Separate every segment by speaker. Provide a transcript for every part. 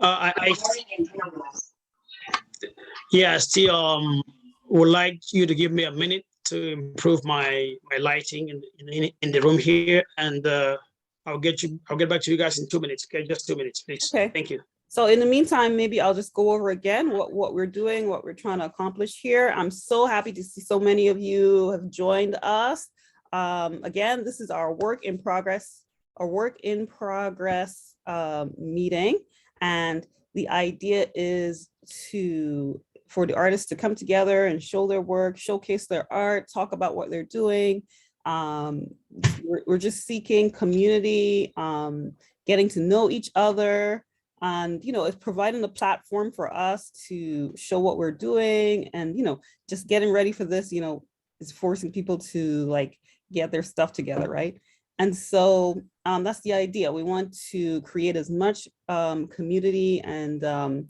Speaker 1: I yeah, still would like you to give me a minute to improve my lighting in the room here, and I'll get back to you guys in 2 minutes. Okay, just 2 minutes, please.
Speaker 2: Okay.
Speaker 1: Thank you.
Speaker 2: So in the meantime, maybe I'll just go over again what we're doing, what we're trying to accomplish here. I'm so happy to see so many of you have joined us. Again, this is our work in progress meeting. And the idea is for the artists to come together and show their work, showcase their art, talk about what they're doing. We're just seeking community, getting to know each other. And, it's providing a platform for us to show what we're doing. And, just getting ready for this, is forcing people to get their stuff together, right? And so that's the idea. We want to create as much community and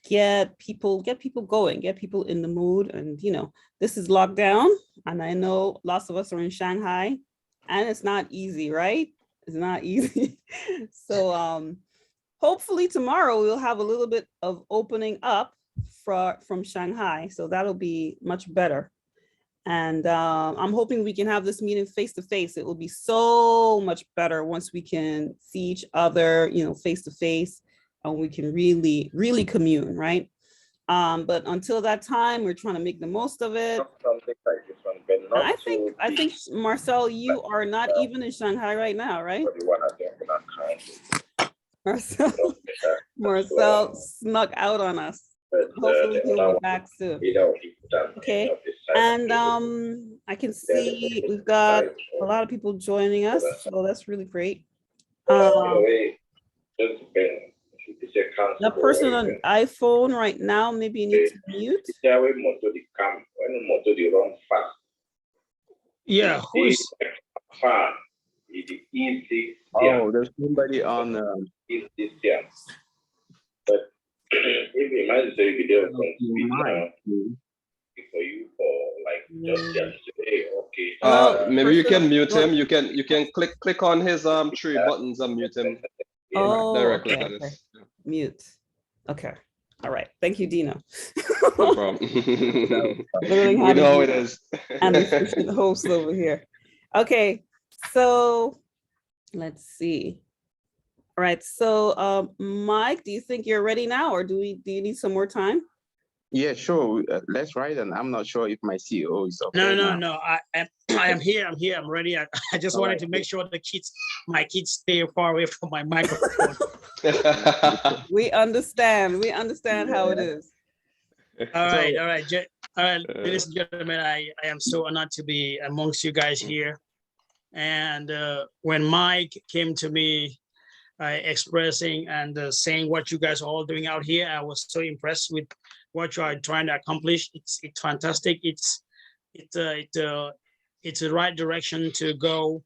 Speaker 2: get people going, get people in the mood. And, this is lockdown. And I know lots of us are in Shanghai and it's not easy, right? It's not easy. So hopefully tomorrow we'll have a little bit of opening up from Shanghai. So that'll be much better. And I'm hoping we can have this meeting face to face. It will be so much better once we can see each other, face to face, and we can really, really commune, right? But until that time, we're trying to make the most of it. I think Marcel, you are not even in Shanghai right now, right? Marcel snuck out on us. Hopefully he'll be back soon. Okay, and I can see we've got a lot of people joining us, so that's really great. The person on iPhone right now, maybe you need to mute.
Speaker 1: Yeah, who is?
Speaker 3: Oh, there's somebody on. But if you might say video for you for just yesterday, okay.
Speaker 4: Maybe you can mute him. You can click on his 3 buttons and mute him. Directly.
Speaker 2: Okay. Mute. Okay. All right. Thank you, Dino.
Speaker 4: No problem. We know how it is.
Speaker 2: And the host over here. Okay. So let's see. All right. So Mike, do you think you're ready now, or do you need some more time?
Speaker 3: Yeah, sure. Let's write. And I'm not sure if my CEO is okay.
Speaker 1: No. I am here. I'm ready. I just wanted to make sure my kids stay far away from my microphone.
Speaker 2: We understand how it is.
Speaker 1: All right. Ladies and gentlemen, I am so honored to be amongst you guys here. And when Mike came to me expressing and saying what you guys are all doing out here, I was so impressed with what you are trying to accomplish. It's fantastic. It's the right direction to go,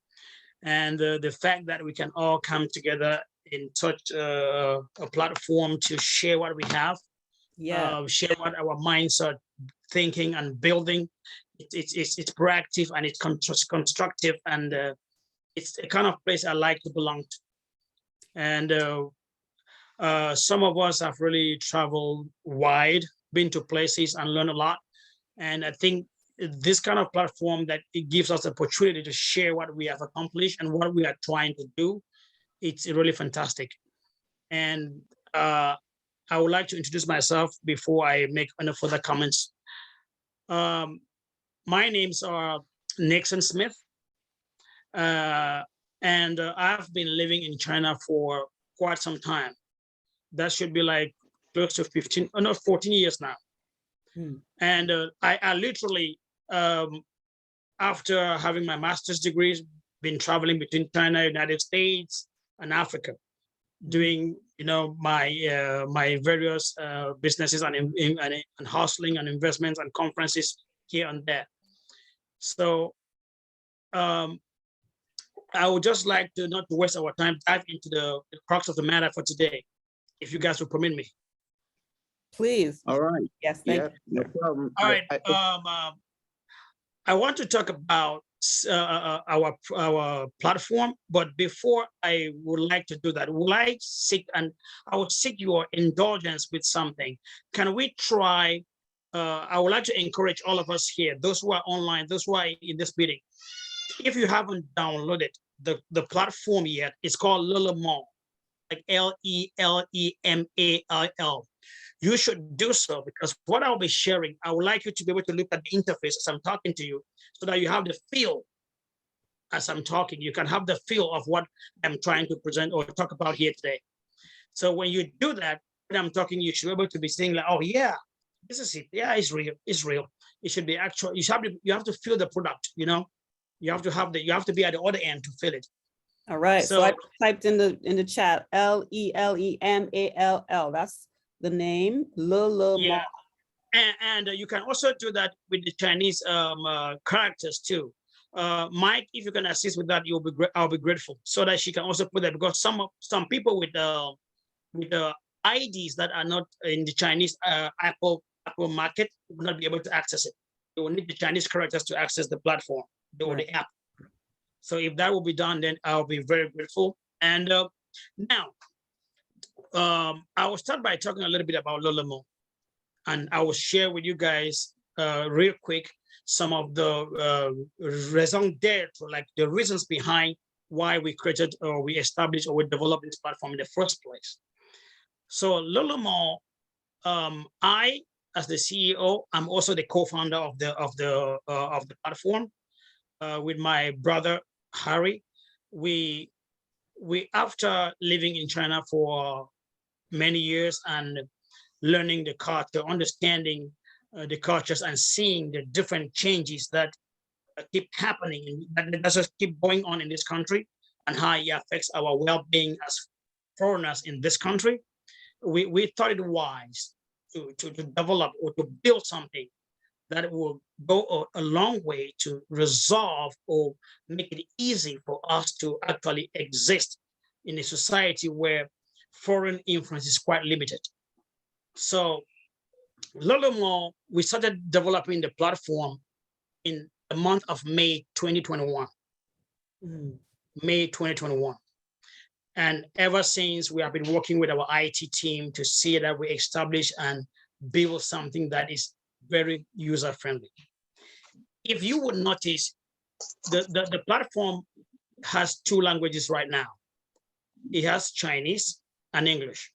Speaker 1: and the fact that we can all come together in such a platform to share what we have, share what our minds are thinking and building. It's proactive and it's constructive, and it's the kind of place I like to belong to. And some of us have really traveled wide, been to places and learned a lot. And I think this kind of platform that it gives us the opportunity to share what we have accomplished and what we are trying to do, it's really fantastic. And I would like to introduce myself before I make any further comments. My names are Nixon Smith, and I've been living in China for quite some time. That should be like close to 14 years now. And I literally, after having my master's degrees, been traveling between China, United States, and Africa, doing my various businesses and hustling and investments and conferences here and there. So I would just like to not waste our time, dive into the crux of the matter for today, if you guys will permit me.
Speaker 2: Please.
Speaker 3: All right.
Speaker 2: Yes, thank you.
Speaker 3: No problem.
Speaker 1: All right. I want to talk about our platform. But before I would like to do that, I would seek your indulgence with something. Can we try? I would like to encourage all of us here, those who are online, those who are in this meeting. If you haven't downloaded the platform yet, it's called Lelemal, like Lelemall. You should do so, because what I'll be sharing, I would like you to be able to look at the interface as I'm talking to you, so that you have the feel as I'm talking. You can have the feel of what I'm trying to present or talk about here today. So when you do that, when I'm talking, you should be able to be saying like, oh yeah, this is it. Yeah, it's real. It's real. It should be actual. You have to feel the product. You have to be at the other end to feel it.
Speaker 2: All right. So I typed in the chat Lelemall. That's the name. Lelemal.
Speaker 1: Yeah. And you can also do that with the Chinese characters too. Mike, if you can assist with that, I'll be grateful, so that she can also put that, because some people with the IDs that are not in the Chinese Apple market will not be able to access it. They will need the Chinese characters to access the platform or the app. So if that will be done, then I'll be very grateful. And now, I will start by talking a little bit about Lelemal, and I will share with you guys real quick some of the raison d'etre, like the reasons behind why we created or we established or we developed this platform in the first place. So Lelemal, I, as the CEO, I'm also the co-founder of the platform with my brother Harry. We after living in China for many years and learning the culture, understanding the cultures, and seeing the different changes that keep happening and that just keep going on in this country, and how it affects our well-being as foreigners in this country, we thought it wise to develop or to build something that will go a long way to resolve or make it easy for us to actually exist in a society where foreign influence is quite limited. So Lelemal, we started developing the platform in the month of May 2021. May 2021. And ever since, we have been working with our IT team to see that we establish and build something that is very user-friendly. If you would notice, the platform has two languages right now. It has Chinese and English.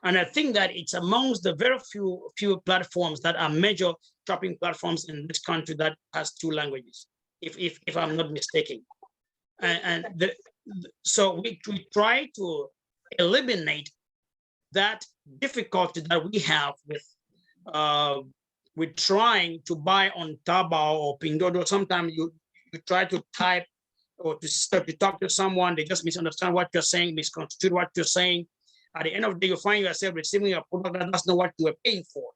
Speaker 1: And I think that it's amongst the very few platforms that are major shopping platforms in this country that has two languages, if I'm not mistaken. So we try to eliminate that difficulty that we have with trying to buy on Taobao or Pinduoduo. Sometimes you try to type or to talk to someone, they just misunderstand what you're saying, misconstrue what you're saying. At the end of the day, you find yourself receiving a product that doesn't know what you were paying for.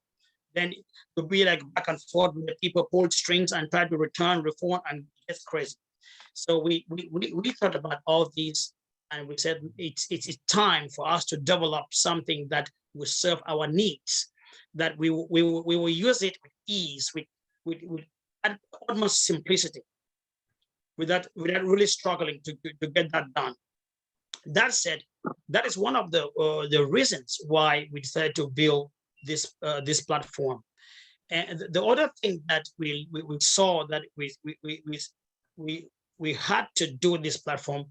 Speaker 1: Then to be like back and forth with the people, pull strings and try to return, refund, and it's crazy. So we thought about all these, and we said it's time for us to develop something that will serve our needs, that we will use it with ease, with utmost simplicity, without really struggling to get that done. That said, that is one of the reasons why we decided to build this platform. And the other thing that we saw that we had to do this platform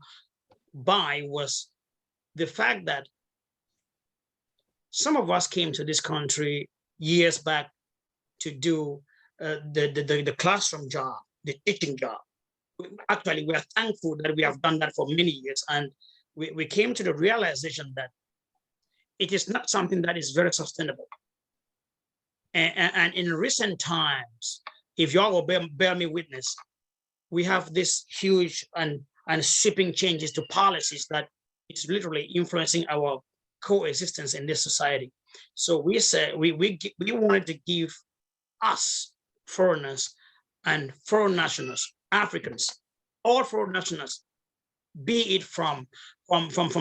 Speaker 1: by was the fact that some of us came to this country years back to do the classroom job, the teaching job. Actually, we are thankful that we have done that for many years, and we came to the realization that it is not something that is very sustainable. And in recent times, if y'all will bear me witness, we have this huge and sweeping changes to policies that it's literally influencing our coexistence in this society. So we said we wanted to give us foreigners and foreign nationals, Africans, all foreign nationals, be it from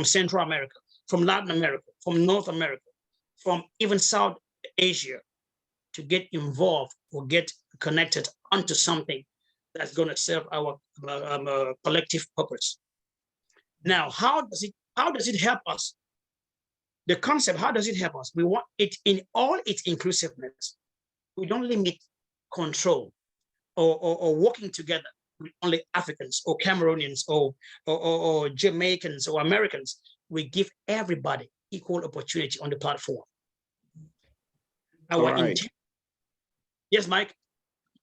Speaker 1: Central America, from Latin America, from North America, from even South Asia, to get involved or get connected onto something that's going to serve our collective purpose. Now, how does it help us? The concept, how does it help us? We want it in all its inclusiveness. We don't limit control or working together with only Africans or Cameroonians or Jamaicans or Americans. We give everybody equal opportunity on the platform. Our intent. Yes, Mike.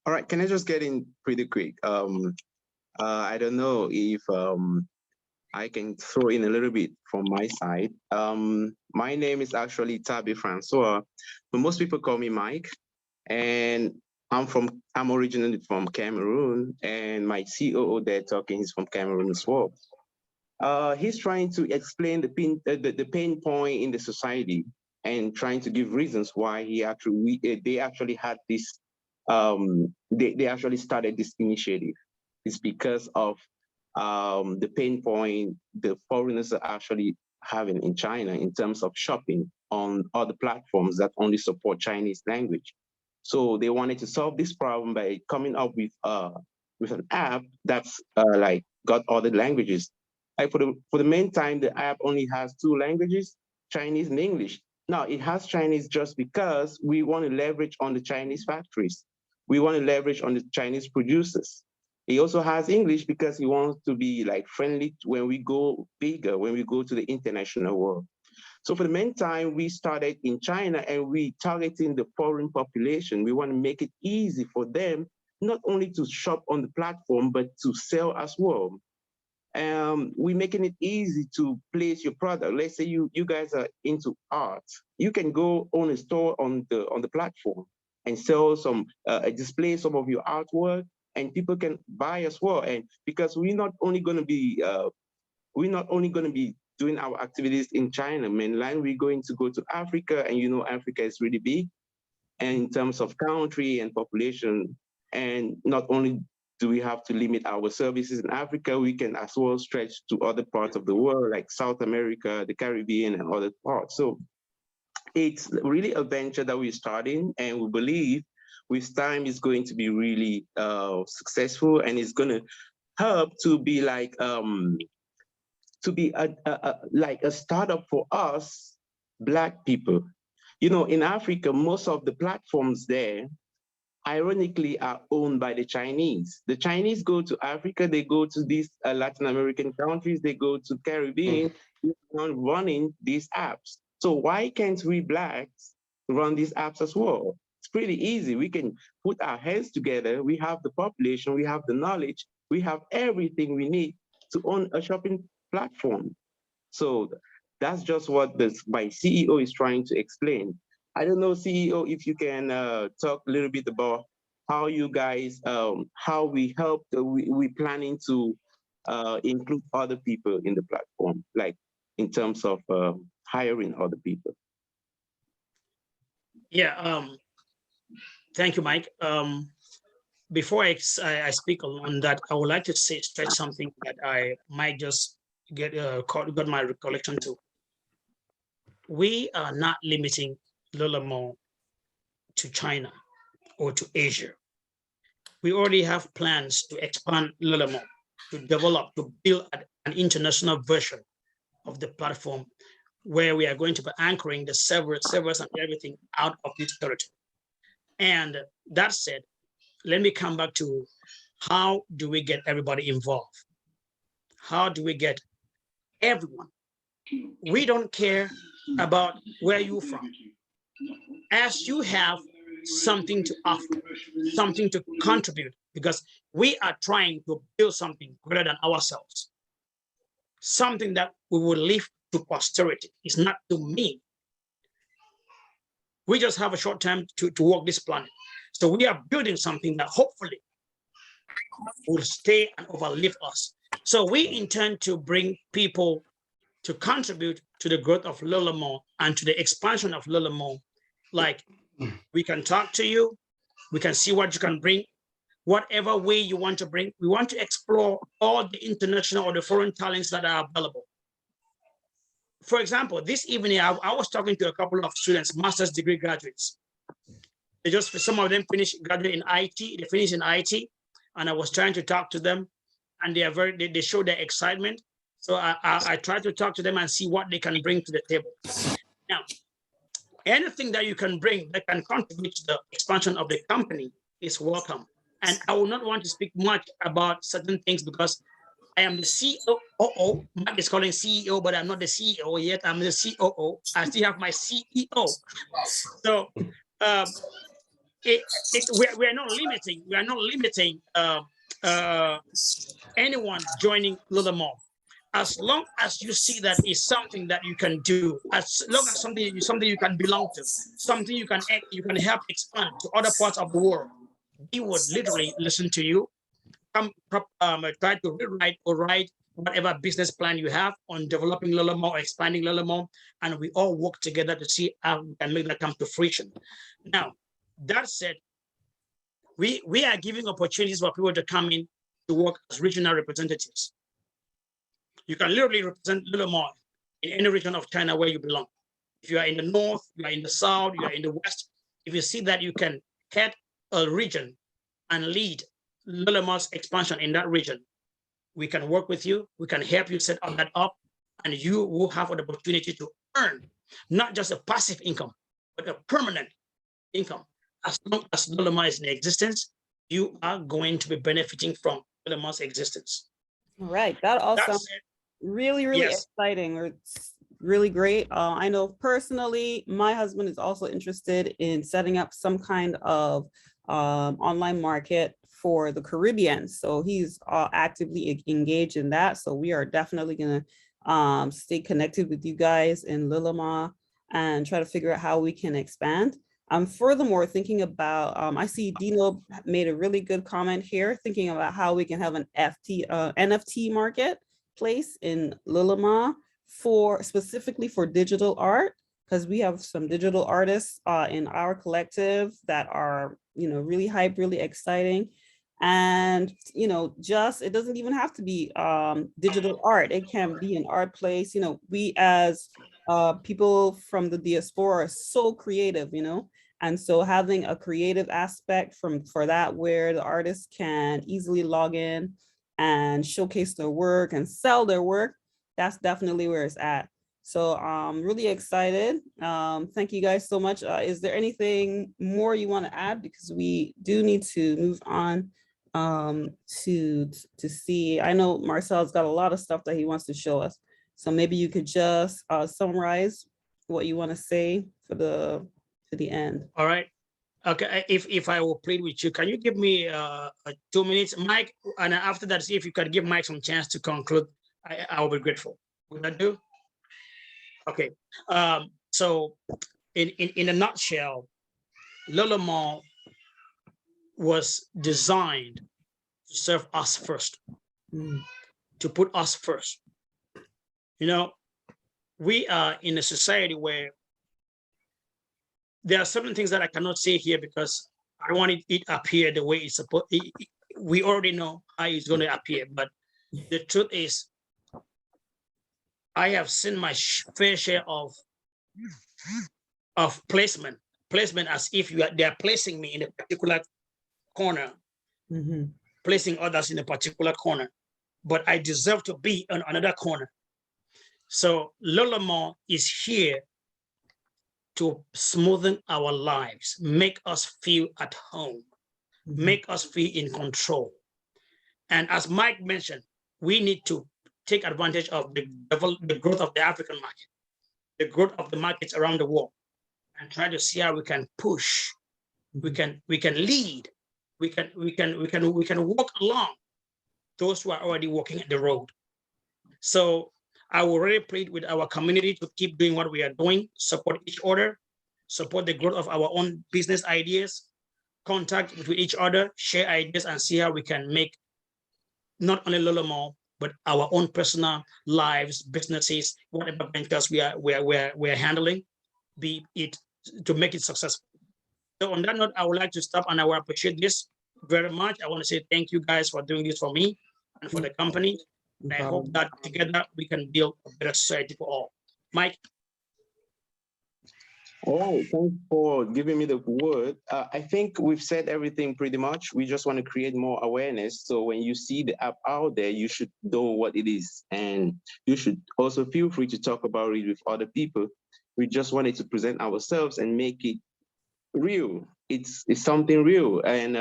Speaker 3: All right, can I just get in pretty quick? I don't know if I can throw in a little bit from my side. My name is actually Tabi Francois, but most people call me Mike. And I'm originally from Cameroon, and my COO there talking, he's from Cameroon as well. He's trying to explain the pain point in the society and trying to give reasons why they actually had this, they actually started this initiative. It's because of the pain point the foreigners are actually having in China in terms of shopping on other platforms that only support Chinese language. So they wanted to solve this problem by coming up with an app that's like got all the languages. Like for the meantime, the app only has 2 languages, Chinese and English. Now it has Chinese just because we want to leverage on the Chinese factories. We want to leverage on the Chinese producers. He also has English because he wants to be like friendly when we go bigger, when we go to the international world. So for the meantime, we started in China and we targeting the foreign population. We want to make it easy for them, not only to shop on the platform, but to sell as well. We're making it easy to place your product. Let's say you guys are into art. You can go on a store on the platform and sell display some of your artwork, and people can buy as well. And because we're not only going to be doing our activities in China mainland, we're going to go to Africa, and Africa is really big, and in terms of country and population. And not only do we have to limit our services in Africa, we can as well stretch to other parts of the world, like South America, the Caribbean, and other parts. So it's really a venture that we're starting, and we believe with time it's going to be really successful, and it's going to help to be like like a startup for us Black people. In Africa, most of the platforms there, ironically, are owned by the Chinese. The Chinese go to Africa, they go to these Latin American countries, they go to Caribbean, running these apps. So why can't we Blacks run these apps as well? It's pretty easy. We can put our heads together. We have the population, we have the knowledge, we have everything we need to own a shopping platform. So that's just what my CEO is trying to explain. I don't know, CEO, if you can talk a little bit about how you guys, how we help, we planning to include other people in the platform, like in terms of hiring other people.
Speaker 1: Yeah, thank you, Mike. Before I speak on that, I would like to stretch something that I might just got my recollection to. We are not limiting Lululemon to China or to Asia. We already have plans to expand Lululemon, to build an international version of the platform where we are going to be anchoring the servers and everything out of this territory. And that said, let me come back to how do we get everybody involved? How do we get everyone? We don't care about where you're from. As you have something to offer, something to contribute, because we are trying to build something greater than ourselves, something that we will leave to posterity. It's not to me. We just have a short time to walk this planet. So we are building something that hopefully will stay and overlive us. So we intend to bring people to contribute to the growth of Lululemon and to the expansion of Lululemon. Like, we can talk to you, we can see what you can bring, whatever way you want to bring. We want to explore all the international or the foreign talents that are available. For example, this evening, I was talking to a couple of students, master's degree graduates. Some of them graduate in IT, they finish in IT, and I was trying to talk to them, and they show their excitement. So I try to talk to them and see what they can bring to the table. Now, anything that you can bring that can contribute to the expansion of the company is welcome. And I will not want to speak much about certain things because I am the COO. Mike is calling CEO, but I'm not the CEO yet. I'm the COO. I still have my CEO. So we are not limiting. We are not limiting anyone joining Lululemon. As long as you see that is something that you can do, as long as something you can belong to, something you can help expand to other parts of the world, he would literally listen to you. Try to rewrite or write whatever business plan you have on developing Lululemon or expanding Lululemon, and we all work together to see how we can make that come to fruition. Now, that said, we are giving opportunities for people to come in to work as regional representatives. You can literally represent Lululemon in any region of China where you belong. If you are in the north, you are in the south, you are in the west. If you see that you can head a region and lead Lululemon's expansion in that region, we can work with you. We can help you set all that up, and you will have an opportunity to earn not just a passive income, but a permanent income. As long as Lululemon is in existence, you are going to be benefiting from Lululemon's existence.
Speaker 2: All right, that all sounds really exciting, or really great. I know personally, my husband is also interested in setting up some kind of online market for the Caribbean. So he's actively engaged in that. So we are definitely going to stay connected with you guys in Lululemon and try to figure out how we can expand. I'm furthermore thinking about, I see Dino made a really good comment here, thinking about how we can have an NFT marketplace in Lululemon specifically for digital art, because we have some digital artists in our collective that are, really hype, really exciting. And, it doesn't even have to be digital art. It can be an art place. We as people from the diaspora are so creative, and so having a creative aspect for that, where the artists can easily log in and showcase their work and sell their work, that's definitely where it's at. So I'm really excited. Thank you guys so much. Is there anything more you want to add? Because we do need to move on to see. I know Marcel's got a lot of stuff that he wants to show us. So maybe you could just summarize what you want to say for the end. All right.
Speaker 1: Okay. If I will plead with you, can you give me 2 minutes, Mike? And after that, see if you can give Mike some chance to conclude. I will be grateful. Would that do? Okay. So in a nutshell, Lululemon was designed to serve us first, to put us first. We are in a society where there are certain things that I cannot say here because I don't want it appear the way it's supposed. We already know how it's going to appear, but the truth is, I have seen my fair share of placement as if they are placing me in a particular corner, placing others in a particular corner, but I deserve to be on another corner. So Lululemon is here to smoothen our lives, make us feel at home, make us feel in control. And as Mike mentioned, we need to take advantage of the growth of the African market, the growth of the markets around the world, and try to see how we can push, we can lead, we can walk along those who are already walking the road. So I will really plead with our community to keep doing what we are doing, support each other, support the growth of our own business ideas, contact with each other, share ideas, and see how we can make not only Lululemon, but our own personal lives, businesses, whatever ventures we are handling, be it to make it successful. So on that note, I would like to stop, and I will appreciate this very much. I want to say thank you guys for doing this for me and for the company. And I hope that together we can build a better society for all. Mike?
Speaker 3: Oh, thanks for giving me the word. I think we've said everything pretty much. We just want to create more awareness. So when you see the app out there, you should know what it is. And you should also feel free to talk about it with other people. We just wanted to present ourselves and make it real. It's something real. And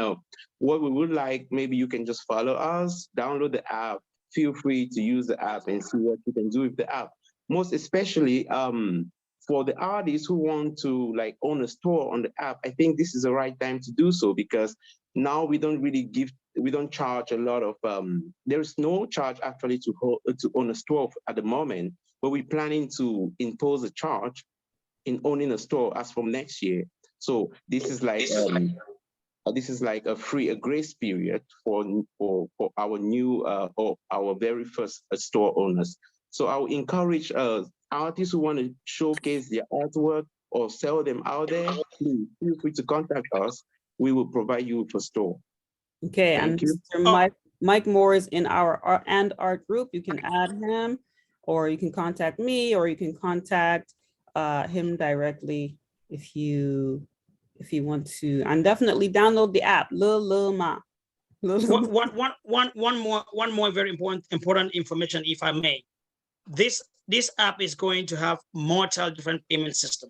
Speaker 3: what we would like, maybe you can just follow us, download the app, feel free to use the app and see what you can do with the app. Most especially for the artists who want to like own a store on the app, I think this is the right time to do so because now we don't charge a lot of there's no charge actually to own a store at the moment, but we're planning to impose a charge in owning a store as from next year. So this is like a grace period for our new or our very first store owners. So I will encourage artists who want to showcase their artwork or sell them out there, please feel free to contact us. We will provide you with a store.
Speaker 2: Okay, and
Speaker 3: Thank you.
Speaker 2: Mr. Mike Moore is in our art group. You can add him, or you can contact me, or you can contact him directly if you want to. And definitely download the app, Lil Ma.
Speaker 1: One more very important information, if I may. This app is going to have multiple different payment system.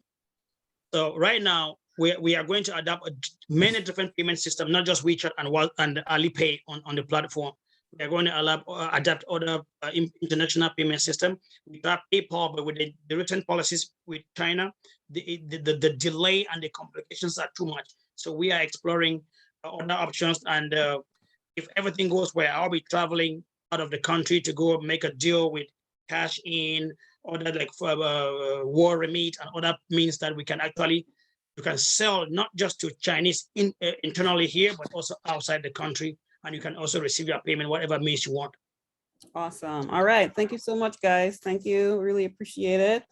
Speaker 1: So right now we are going to adopt many different payment systems, not just WeChat and Alipay on the platform. We are going to adapt other international payment system. We have PayPal, but with the recent policies with China, the delay and the complications are too much. So we are exploring other options. And if everything goes well, I'll be traveling out of the country to go make a deal with Cash In, other like War Remit and other means that you can sell not just to Chinese internally here, but also outside the country. And you can also receive your payment, whatever means you want.
Speaker 2: Awesome. All right. Thank you so much, guys. Thank you. Really appreciate it.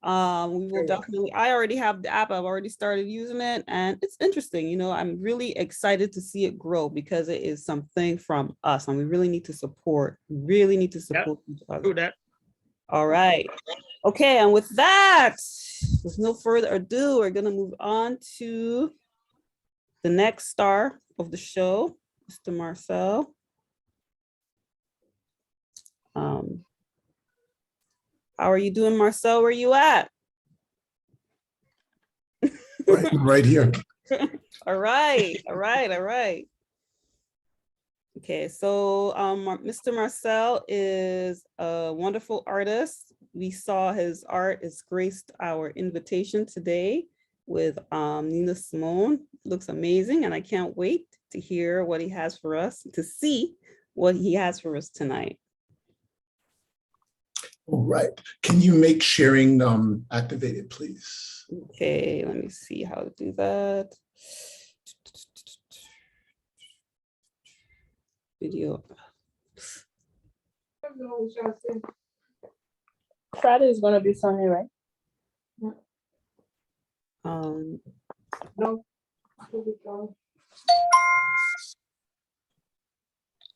Speaker 2: We will definitely, I already have the app. I've already started using it and it's interesting. You know, I'm really excited to see it grow because it is something from us and we really need to support, each other.
Speaker 1: Do that.
Speaker 2: All right. Okay. And with that, with no further ado, we're going to move on to the next star of the show, Mr. Marcel. How are you doing, Marcel? Where are you at?
Speaker 5: Right here.
Speaker 2: All right. Okay, so Mr. Marcel is a wonderful artist. We saw his art has graced our invitation today with Nina Simone. Looks amazing, and I can't wait to hear what he has for us, to see what he has for us tonight.
Speaker 5: All right. Can you make sharing activated, please?
Speaker 2: Okay, let me see how to do that. Video.
Speaker 6: Friday is gonna be sunny, right?
Speaker 5: I
Speaker 6: No.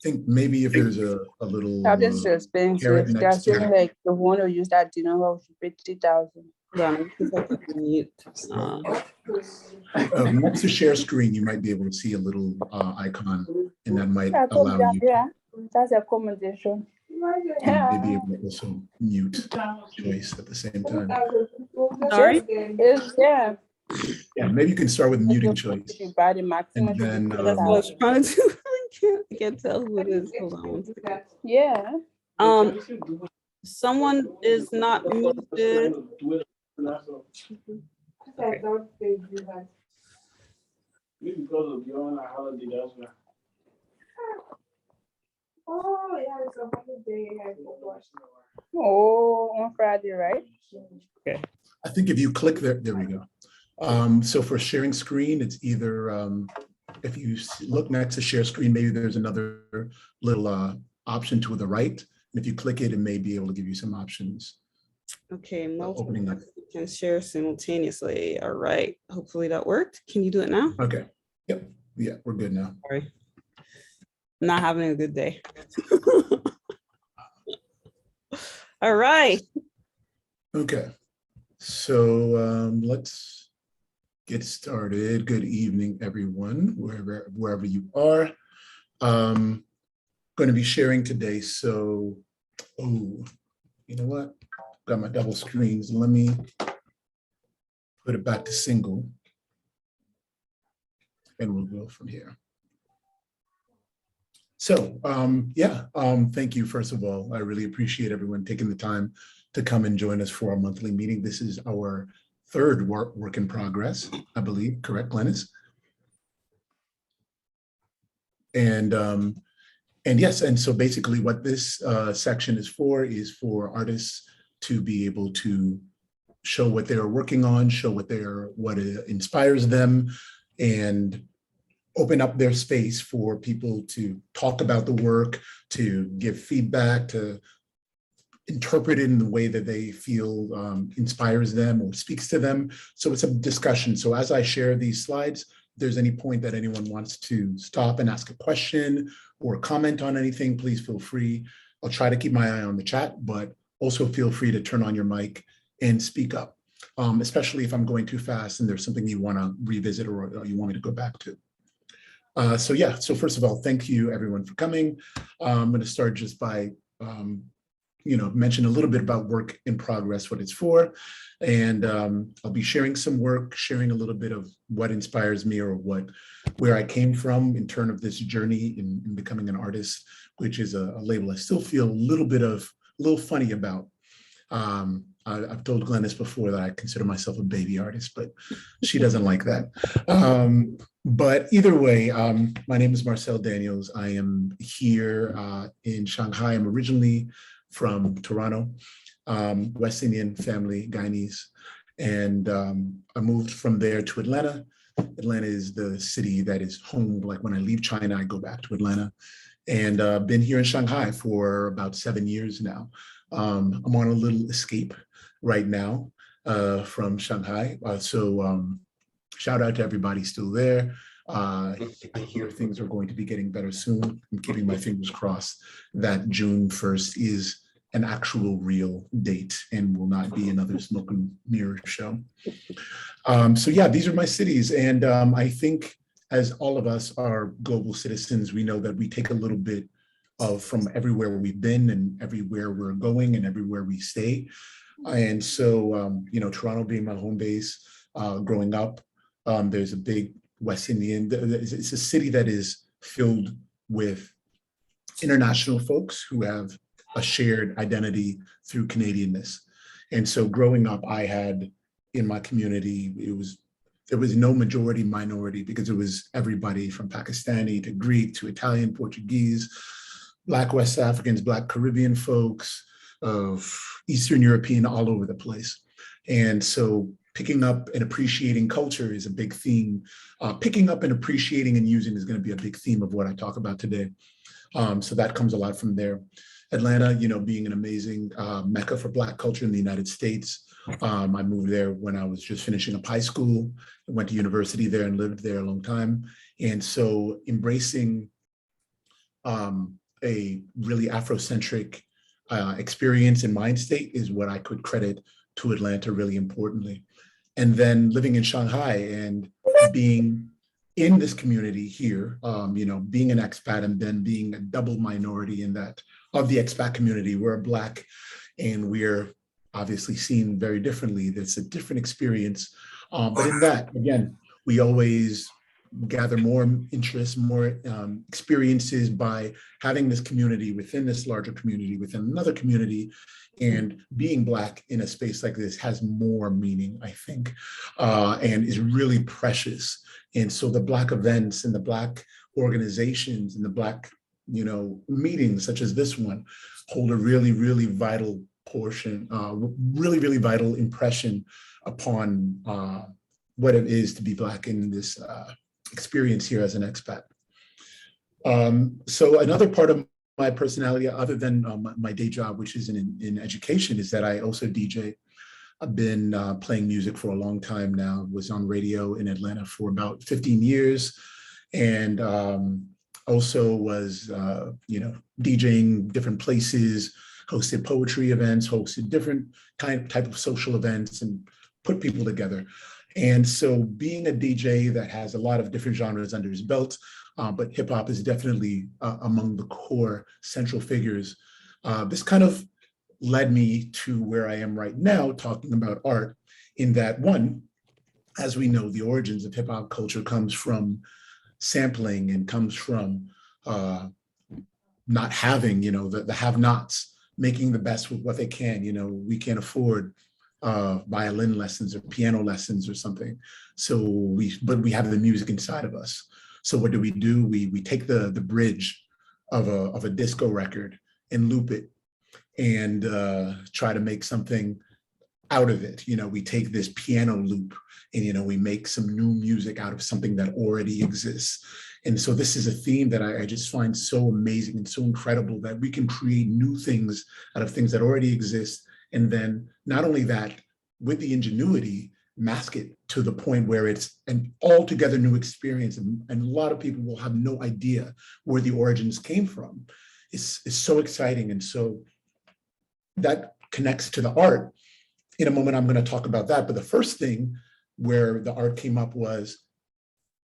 Speaker 5: think maybe if there's a little
Speaker 6: I'm just expensive.
Speaker 5: carrot
Speaker 6: They're
Speaker 5: next to
Speaker 6: saying
Speaker 5: it.
Speaker 6: like the one who use that dinner hall should pay 3,000.
Speaker 5: Next to share screen, you might be able to see a little icon, and that might
Speaker 6: I told
Speaker 5: allow you
Speaker 6: yeah, that's a accommodation.
Speaker 5: maybe able to also mute choice at the same time.
Speaker 2: Sorry?
Speaker 6: Yeah.
Speaker 5: Yeah, maybe you can start with muting choice.
Speaker 6: You buy the maximum.
Speaker 5: And then,
Speaker 2: That's what I was trying to do. I can't tell who it is. Hold on.
Speaker 6: Yeah.
Speaker 2: Someone is not muted. Okay.
Speaker 6: Oh, yeah, it's a holiday. Oh, on Friday, right?
Speaker 2: Okay.
Speaker 5: I think if you click there we go. So for sharing screen, it's either if you look next to share screen, maybe there's another little option to the right. And if you click it, it may be able to give you some options.
Speaker 2: Okay,
Speaker 5: Opening up.
Speaker 2: can share simultaneously. All right. Hopefully that worked. Can you do it now?
Speaker 5: Okay. Yep. Yeah, we're good now.
Speaker 2: Sorry. Not having a good day. All right.
Speaker 5: Okay. So let's get started. Good evening, everyone, wherever you are. Going to be sharing today. So, you know what? Got my double screens. Let me put it back to single, and we'll go from here. So, thank you, first of all. I really appreciate everyone taking the time to come and join us for our monthly meeting. This is our third work in progress, I believe, correct, Glennis? And yes, and so basically what this section is for artists to be able to show what they're working on, show what inspires them, and open up their space for people to talk about the work, to give feedback, to interpret it in the way that they feel inspires them or speaks to them. So it's a discussion. So as I share these slides, if there's any point that anyone wants to stop and ask a question or comment on anything, please feel free. I'll try to keep my eye on the chat, but also feel free to turn on your mic and speak up, especially if I'm going too fast and there's something you want to revisit or you want me to go back to. So first of all, thank you everyone for coming. I'm going to start just by mention a little bit about work in progress, what it's for. And I'll be sharing some work, sharing a little bit of what inspires me or where I came from in terms of this journey in becoming an artist, which is a label I still feel a little funny about. I've told Glennis before that I consider myself a baby artist, but she doesn't like that. But either way, my name is Marcel Daniels. I am here in Shanghai. I'm originally from Toronto, West Indian family, Guyanese. And I moved from there to Atlanta. Atlanta is the city that is home. Like when I leave China, I go back to Atlanta. And been here in Shanghai for about 7 years now. I'm on a little escape right now from Shanghai. So shout out to everybody still there. I hear things are going to be getting better soon. I'm keeping my fingers crossed that June 1st is an actual real date and will not be another smoke and mirror show. These are my cities. And I think as all of us are global citizens, we know that we take a little bit from everywhere we've been and everywhere we're going and everywhere we stay. And so, Toronto being my home base, growing up, there's a big West Indian, it's a city that is filled with international folks who have a shared identity through Canadianness. And so growing up, I had in my community, there was no majority minority because it was everybody from Pakistani to Greek to Italian, Portuguese, Black West Africans, Black Caribbean folks, of Eastern European, all over the place. And so picking up and appreciating culture is a big theme. Picking up and appreciating and using is going to be a big theme of what I talk about today. So that comes a lot from there. Atlanta, being an amazing mecca for Black culture in the United States. I moved there when I was just finishing up high school. I went to university there and lived there a long time. And so embracing a really Afrocentric experience and mind state is what I could credit to Atlanta really importantly. And then living in Shanghai and being in this community here, being an expat and then being a double minority in that of the expat community, we're Black and we're obviously seen very differently. That's a different experience. But in that, again, we always gather more interest, more experiences by having this community within this larger community, within another community, and being Black in a space like this has more meaning, I think, and is really precious. And so the Black events and the Black organizations and the Black, meetings such as this one hold a really, really vital portion, really, really vital impression upon what it is to be Black in this experience here as an expat. So another part of my personality, other than my day job, which is in education, is that I also DJ. I've been playing music for a long time now, was on radio in Atlanta for about 15 years, and also was, DJing different places, hosted poetry events, hosted different type of social events, and put people together. And so being a DJ that has a lot of different genres under his belt, but hip hop is definitely among the core central figures. This kind of led me to where I am right now, talking about art, in that one, as we know, the origins of hip hop culture comes from sampling and comes from not having, the have-nots, making the best with what they can. We can't afford violin lessons or piano lessons or something. But we have the music inside of us. So what do? We take the bridge of a disco record and loop it and try to make something out of it. We take this piano loop and, we make some new music out of something that already exists. And so this is a theme that I just find so amazing and so incredible, that we can create new things out of things that already exist. And then not only that, with the ingenuity, mask it to the point where it's an altogether new experience. And a lot of people will have no idea where the origins came from. It's so exciting. And so that connects to the art. In a moment, I'm going to talk about that. But the first thing where the art came up was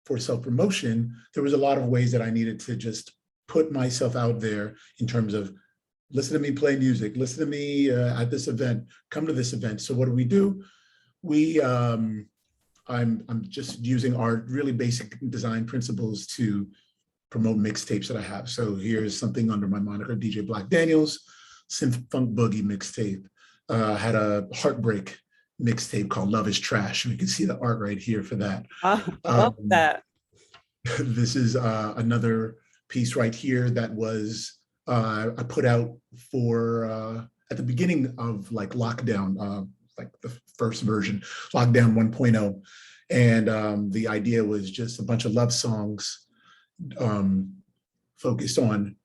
Speaker 5: for self-promotion. There was a lot of ways that I needed to just put myself out there in terms of, listen to me play music, listen to me at this event, come to this event. So what do? I'm just using our really basic design principles to promote mixtapes that I have. So here's something under my moniker, DJ Black Daniels, Synth Funk Boogie mixtape. Had a Heartbreak mixtape called Love is Trash. And you can see the art right here for that.
Speaker 2: I love that.
Speaker 5: This is another piece right here that was I put out for at the beginning of like lockdown, like the first version, lockdown 1.0. And the idea was just a bunch of love songs focused on,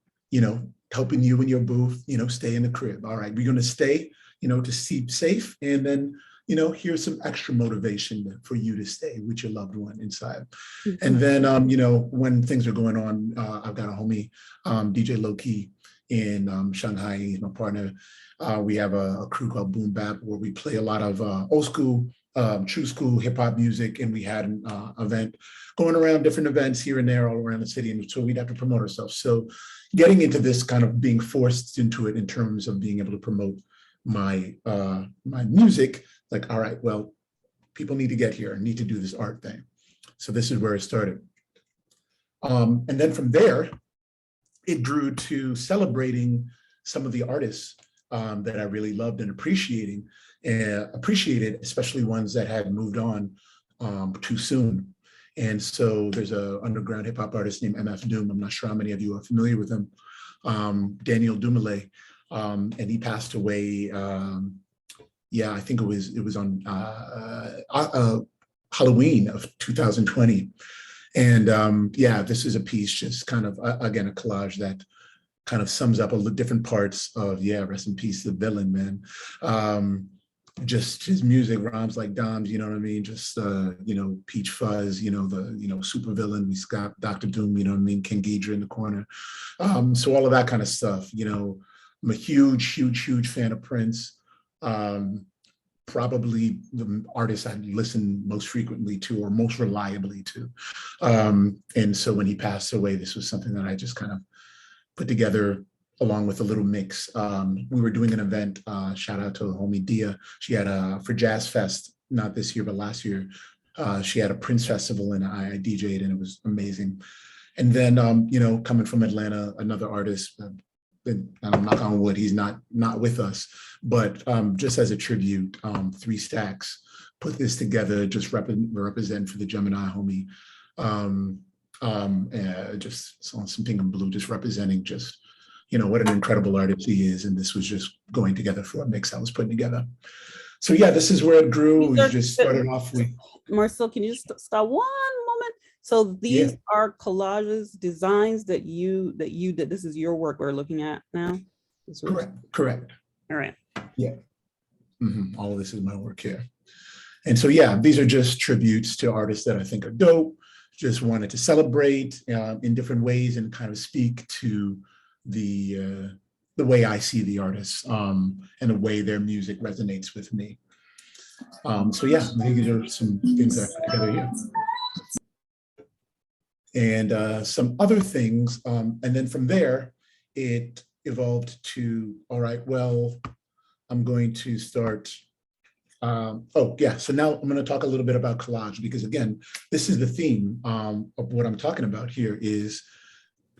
Speaker 5: helping you in your booth, stay in the crib. All right, we're going to stay, to keep safe. And then, here's some extra motivation for you to stay with your loved one inside. Mm-hmm. And then, when things are going on, I've got a homie, DJ Low-Key in Shanghai, he's my partner. We have a crew called Boom Bap, where we play a lot of old school, true school hip hop music. And we had an event going around, different events here and there all around the city. And so we'd have to promote ourselves. So getting into this, kind of being forced into it in terms of being able to promote my music, like, all right, well, people need to get here, need to do this art thing. So this is where it started. And then from there, it grew to celebrating some of the artists that I really loved and appreciated, especially ones that had moved on too soon. And so there's an underground hip hop artist named MF Doom. I'm not sure how many of you are familiar with him. Daniel Dumile, and he passed away. I think it was on Halloween of 2020. And this is a piece, just kind of, again, a collage that kind of sums up all the different parts of, rest in peace, the villain, man. Just his music rhymes like Doms, you know what I mean? Just, Peach Fuzz, the super villain. We got Dr. Doom, you know what I mean? King Ghidra in the corner. So all of that kind of stuff, I'm a huge fan of Prince. Probably the artist I listen most frequently to or most reliably to. And so when he passed away, this was something that I just kind of put together along with a little mix. We were doing an event, shout out to homie Dia. She had for Jazz Fest, not this year, but last year, she had a Prince festival and I DJ'd and it was amazing. And then, coming from Atlanta, another artist, and I'm knock on wood, he's not with us, but just as a tribute, 3 Stacks put this together, just represent for the Gemini homie, just on some pink and blue, just representing just, what an incredible artist he is. And this was just going together for a mix I was putting together. So this is where it grew. We just started off with.
Speaker 2: Marcel, can you stop 1 moment? So these are collages, designs that you did. This is your work we're looking at now?
Speaker 5: Correct.
Speaker 2: All right.
Speaker 5: Yeah. Mm-hmm. All of this is my work here. And so, these are just tributes to artists that I think are dope. Just wanted to celebrate in different ways and kind of speak to the way I see the artists and the way their music resonates with me. So yeah, these are some things that I put together here. And some other things. And then from there, it evolved to, all right, well, I'm going to start. Oh yeah, so now I'm going to talk a little bit about collage, because again, this is the theme of what I'm talking about here, is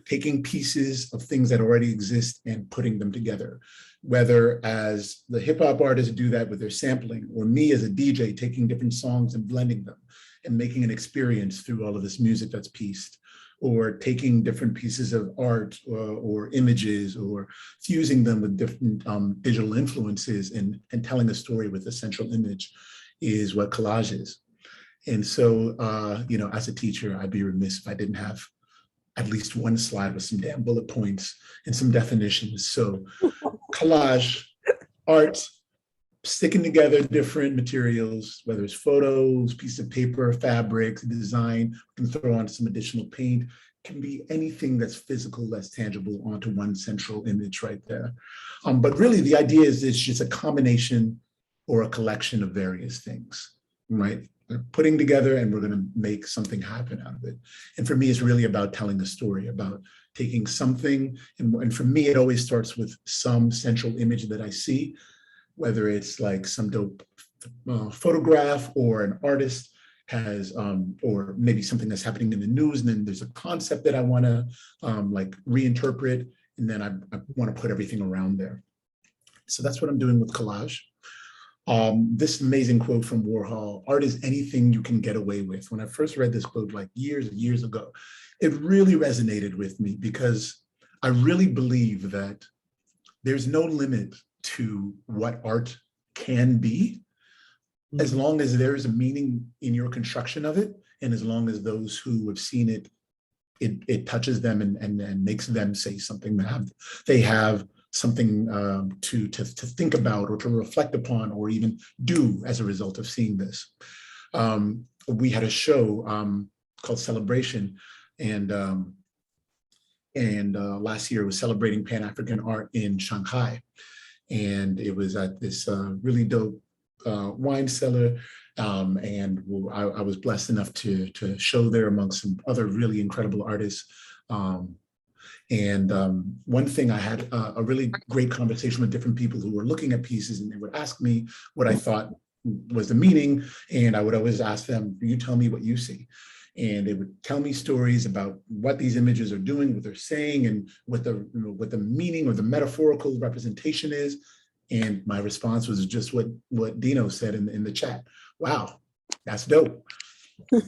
Speaker 5: taking pieces of things that already exist and putting them together, whether as the hip hop artists do that with their sampling, or me as a DJ taking different songs and blending them and making an experience through all of this music that's pieced, or taking different pieces of art or images, or fusing them with different digital influences and telling a story with a central image, is what collage is. And so, you know, as a teacher, I'd be remiss if I didn't have at least one slide with some damn bullet points and some definitions. So collage, art, sticking together different materials, whether it's photos, piece of paper, fabrics, design, we can throw on some additional paint, can be anything that's physical, that's tangible, onto one central image right there. But really the idea is it's just a combination or a collection of various things, right? We're putting together and we're going to make something happen out of it. And for me, it's really about telling a story, about taking something. And for me, it always starts with some central image that I see, whether it's like some dope photograph, or an artist has, or maybe something that's happening in the news, and then there's a concept that I want to like reinterpret, and then I want to put everything around there. So that's what I'm doing with collage. This amazing quote from Warhol: "Art is anything you can get away with." When I first read this quote like years and years ago, it really resonated with me, because I really believe that there's no limit to what art can be, as long as there is a meaning in your construction of it, and as long as those who have seen it, it touches them and makes them say something, that they have something to think about, or to reflect upon, or even do as a result of seeing this. We had a show called Celebration, and last year was celebrating Pan-African art in Shanghai. And it was at this really dope wine cellar. And I was blessed enough to show there amongst some other really incredible artists. One thing, I had a really great conversation with different people who were looking at pieces, and they would ask me what I thought was the meaning. And I would always ask them, you tell me what you see. And they would tell me stories about what these images are doing, what they're saying, and what the meaning or the metaphorical representation is. And my response was just what Dino said in the chat. Wow, that's dope.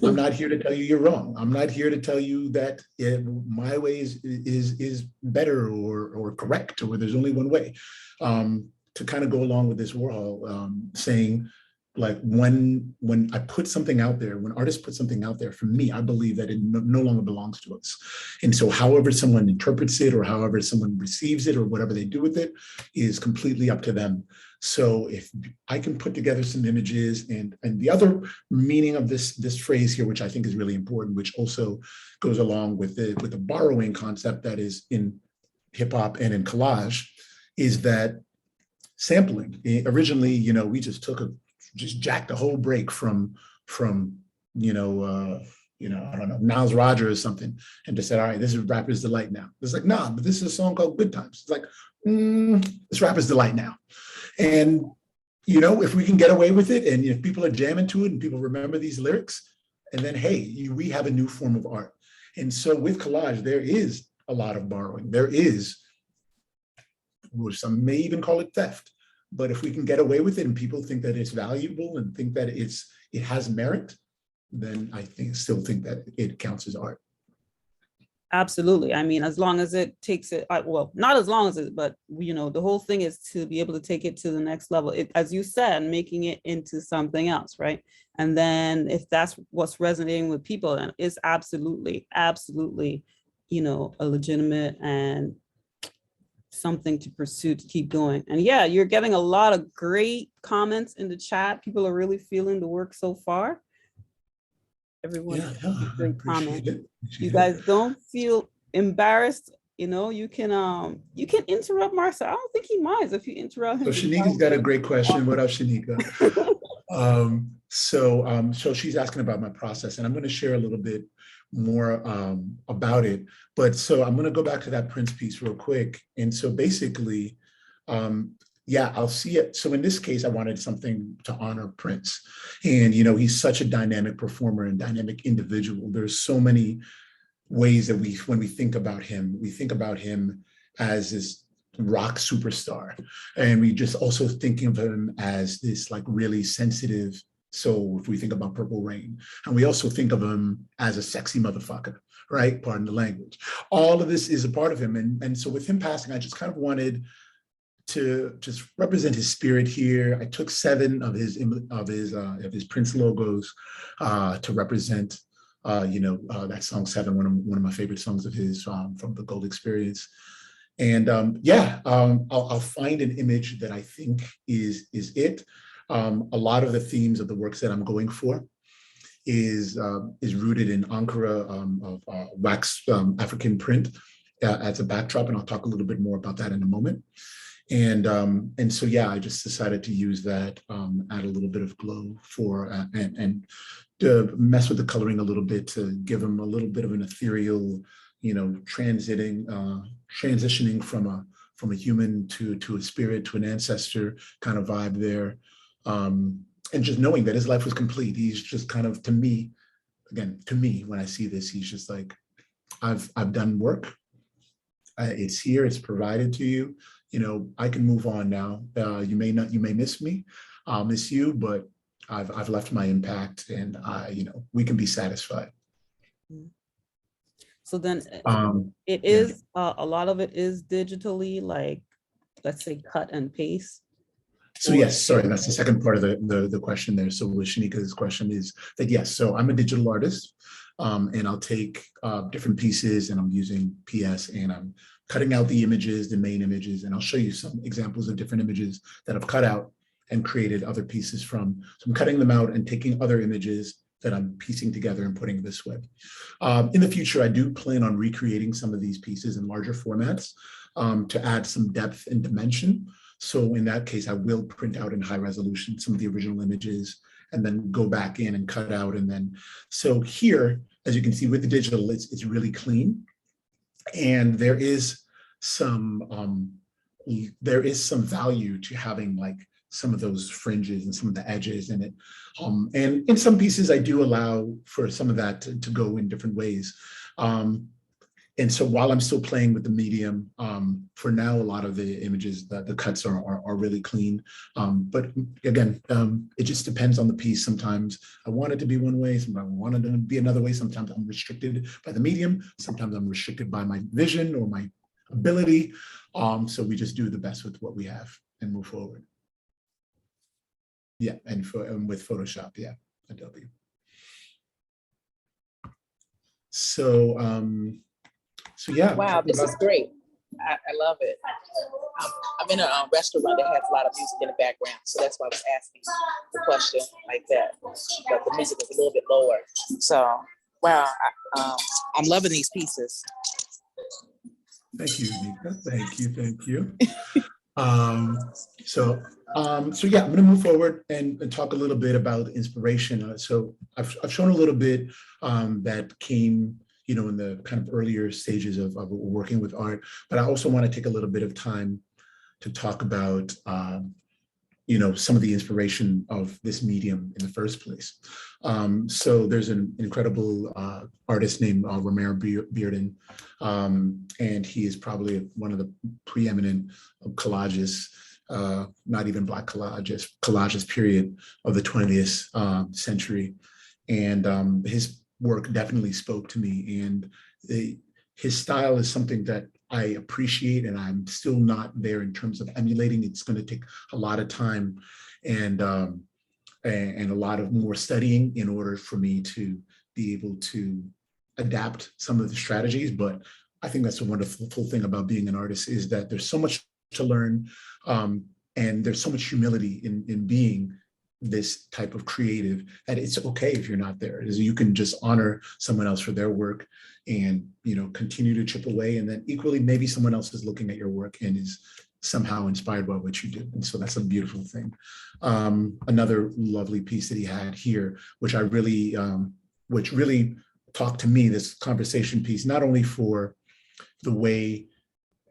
Speaker 5: I'm not here to tell you you're wrong. I'm not here to tell you that my way is better or correct, or there's only one way. To kind of go along with this Warhol saying, like, when I put something out there, when artists put something out there, for me, I believe that it no longer belongs to us. And so however someone interprets it, or however someone receives it, or whatever they do with it, is completely up to them. So if I can put together some images, and the other meaning of this phrase here, which I think is really important, which also goes along with the borrowing concept that is in hip hop and in collage, is that sampling. Originally, you know, we just jacked a whole break from I don't know, Niles Rodgers or something, and just said, all right, this is Rapper's Delight now. It's like, nah, but this is a song called Good Times. It's like, it's Rapper's Delight now. And, you know, if we can get away with it, and if people are jamming to it and people remember these lyrics, and then, hey, we have a new form of art. And so with collage, there is a lot of borrowing. There is, which some may even call it theft. But if we can get away with it and people think that it's valuable and think that it has merit, then I still think that it counts as art.
Speaker 2: Absolutely. I mean, as long as it takes it, well, not as long as it, but, you know, the whole thing is to be able to take it to the next level. As you said, making it into something else, right? And then if that's what's resonating with people, then it's absolutely, you know, a legitimate and something to pursue, to keep going. And yeah, you're getting a lot of great comments in the chat. People are really feeling the work so far. Everyone, great comment. You guys don't feel embarrassed You know, you can interrupt Marcel. I don't think he minds if you interrupt
Speaker 5: So
Speaker 2: him.
Speaker 5: Shanika's got a great question. What up, Shanika? So she's asking about my process, and I'm going to share a little bit more about it. But so I'm going to go back to that Prince piece real quick. And so basically, yeah, I'll see it. So in this case, I wanted something to honor Prince. And, you know, he's such a dynamic performer and dynamic individual. There's so many ways that when we think about him as this rock superstar. And we just also thinking of him as this like really sensitive soul, if we think about Purple Rain. And we also think of him as a sexy motherfucker, right? Pardon the language. All of this is a part of him. And so with him passing, I just kind of wanted to just represent his spirit here. I took 7 of his Prince logos to represent that song 7, one of my favorite songs of his from the Gold Experience. And I'll find an image that I think is it. A lot of the themes of the works that I'm going for is rooted in Ankara of wax African print as a backdrop, and I'll talk a little bit more about that in a moment. And so yeah, I just decided to use that, add a little bit of glow for and to mess with the coloring a little bit to give him a little bit of an ethereal, you know, transitioning from a human to a spirit, to an ancestor kind of vibe there. And just knowing that his life was complete. He's just kind of, to me, when I see this, he's just like, I've done work. It's here, it's provided to you. You know, I can move on now. You may miss me, I'll miss you, but I've left my impact, and we can be satisfied.
Speaker 2: So then it is, a lot of it is digitally, like, let's say cut and paste.
Speaker 5: So yes, sorry, that's the second part of the question there. So with Shanika's question is that yes, so I'm a digital artist, and I'll take different pieces, and I'm using PS, and I'm cutting out the images, the main images, and I'll show you some examples of different images that I've cut out and created other pieces from. So I'm cutting them out and taking other images that I'm piecing together and putting this way. In the future, I do plan on recreating some of these pieces in larger formats to add some depth and dimension. So in that case, I will print out in high resolution some of the original images and then go back in and cut out. And then, so here, as you can see with the digital, it's really clean. And there is some value to having like some of those fringes and some of the edges in it. And in some pieces, I do allow for some of that to go in different ways. And so while I'm still playing with the medium, for now, a lot of the images, the cuts are really clean. But again, it just depends on the piece. Sometimes I want it to be one way, sometimes I want it to be another way. Sometimes I'm restricted by the medium. Sometimes I'm restricted by my vision or my ability. So we just do the best with what we have and move forward. Yeah, and with Photoshop, yeah, Adobe. So yeah.
Speaker 7: Wow, this is great. I love it. I'm in a restaurant that has a lot of music in the background, so that's why I was asking the question like that. But the music is a little bit lower. So, wow, I'm loving these pieces.
Speaker 5: Thank you, Nika. Thank you. So yeah, I'm going to move forward and talk a little bit about inspiration. So I've shown a little bit that came, in the kind of earlier stages of working with art, but I also want to take a little bit of time to talk about, some of the inspiration of this medium in the first place. So there's an incredible artist named Romare Bearden, and he is probably one of the preeminent collagists, not even Black collagists period of the 20th century. And his work definitely spoke to me, and his style is something that I appreciate, and I'm still not there in terms of emulating. It's going to take a lot of time and a lot of more studying in order for me to be able to adapt some of the strategies. But I think that's a wonderful thing about being an artist, is that there's so much to learn, and there's so much humility in being this type of creative, that it's okay if you're not there. Is you can just honor someone else for their work and, you know, continue to chip away. And then equally, maybe someone else is looking at your work and is somehow inspired by what you do. And so that's a beautiful thing. Another lovely piece that he had here, which I really, which really talked to me, this conversation piece, not only for the way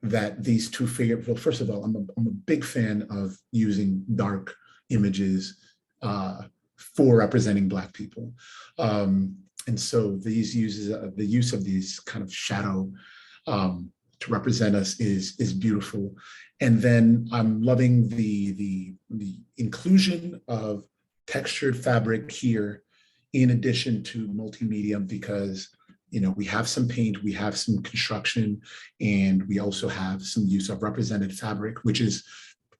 Speaker 5: that these two figures, well, first of all, I'm a big fan of using dark images for representing Black people. And so these uses, the use of these kind of shadow to represent us is beautiful. And then I'm loving the inclusion of textured fabric here in addition to multimedia, because, you know, we have some paint, we have some construction, and we also have some use of represented fabric, which is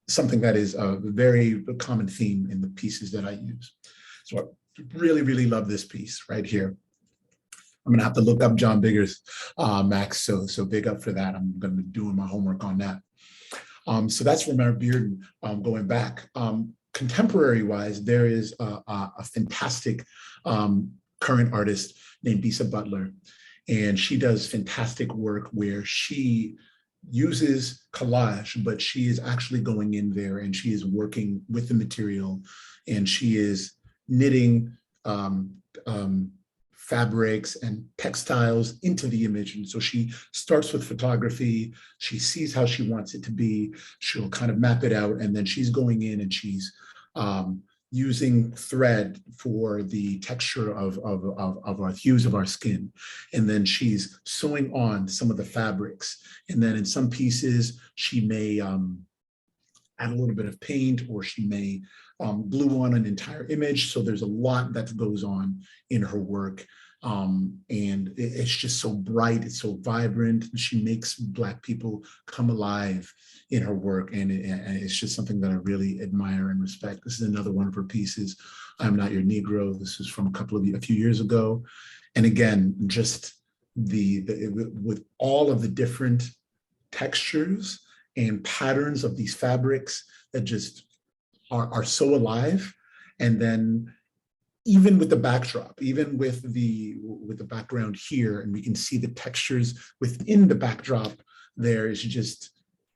Speaker 5: something that is a very common theme in the pieces that I use. So I really, really love this piece right here. I'm gonna have to look up John Biggers, Max, so big up for that. I'm gonna be doing my homework on that. So that's Romare Bearden going back. Contemporary wise, there is a fantastic current artist named Bisa Butler, and she does fantastic work where she uses collage, but she is actually going in there and she is working with the material, and she is knitting fabrics and textiles into the image. And so she starts with photography, she sees how she wants it to be, she'll kind of map it out, and then she's going in and she's using thread for the texture of our hues of our skin. And then she's sewing on some of the fabrics. And then in some pieces, she may add a little bit of paint, or she may glue on an entire image. So there's a lot that goes on in her work. And it's just so bright, it's so vibrant. She makes Black people come alive in her work, and it's just something that I really admire and respect. This is another one of her pieces, I'm Not Your Negro. This is from a few years ago. And again, just with all of the different textures and patterns of these fabrics that just are so alive. And then even with the backdrop, even with the background here, and we can see the textures within the backdrop, there is just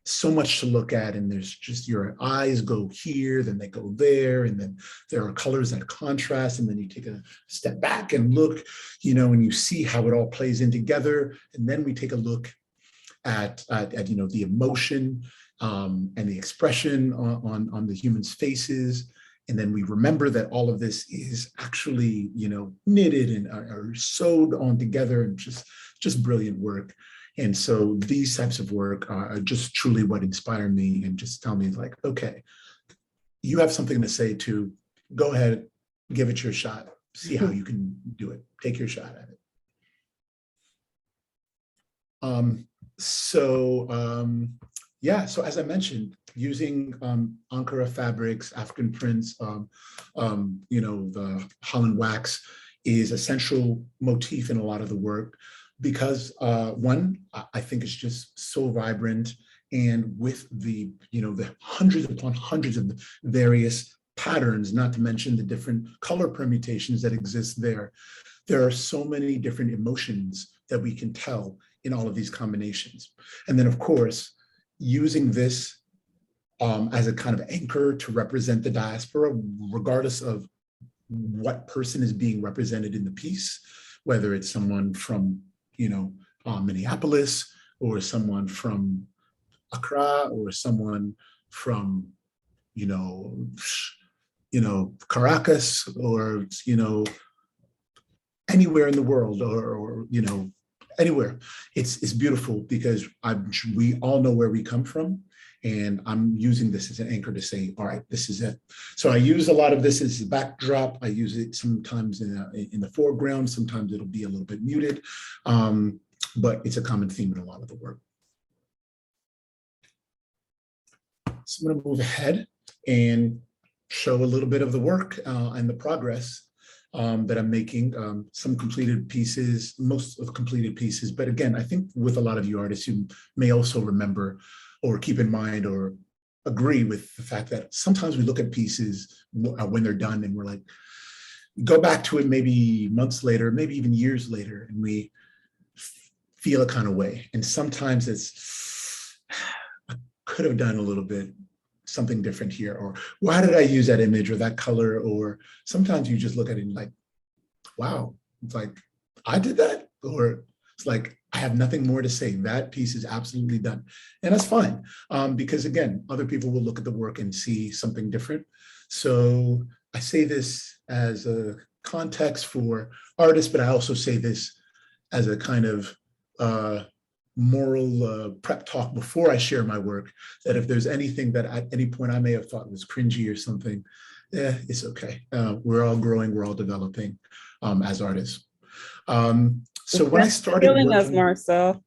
Speaker 5: so much to look at, and there's just, your eyes go here, then they go there, and then there are colors that contrast, and then you take a step back and look, you know, and you see how it all plays in together. And then we take a look at you know, the emotion and the expression on the humans' faces. And then we remember that all of this is actually, you know, knitted and are sewed on together, and just brilliant work. And so these types of work are just truly what inspire me, and just tell me, like, okay, you have something to say, to go ahead, give it your shot, see how you can do it, take your shot at it. Yeah, so as I mentioned, using Ankara fabrics, African prints, you know, the Holland wax is a central motif in a lot of the work, because one, I think it's just so vibrant, and with the, you know, the hundreds upon hundreds of various patterns, not to mention the different color permutations that exist there. There are so many different emotions that we can tell in all of these combinations. And then, of course, using this as a kind of anchor to represent the diaspora, regardless of what person is being represented in the piece, whether it's someone from, you know, Minneapolis, or someone from Accra, or someone from, you know, Caracas, or, you know, anywhere in the world, or you know, anywhere. It's beautiful, because we all know where we come from, and I'm using this as an anchor to say, all right, this is it. So I use a lot of this as a backdrop. I use it sometimes in the foreground. Sometimes it'll be a little bit muted, but it's a common theme in a lot of the work. So I'm going to move ahead and show a little bit of the work and the progress that I'm making. Some completed pieces, most of completed pieces. But again, I think with a lot of you artists, you may also remember or keep in mind or agree with the fact that sometimes we look at pieces when they're done and we're like, go back to it maybe months later, maybe even years later, and we feel a kind of way. And sometimes it's, I could have done a little bit something different here, or why did I use that image or that color? Or sometimes you just look at it and like, wow, it's like, I did that? Or it's like, I have nothing more to say. That piece is absolutely done. And that's fine. Because again, other people will look at the work and see something different. So I say this as a context for artists, but I also say this as a kind of moral prep talk before I share my work, that if there's anything that at any point I may have thought was cringy or something, it's okay. We're all growing, we're all developing as artists. So when I started
Speaker 2: killing us,
Speaker 5: working,
Speaker 2: Marcel.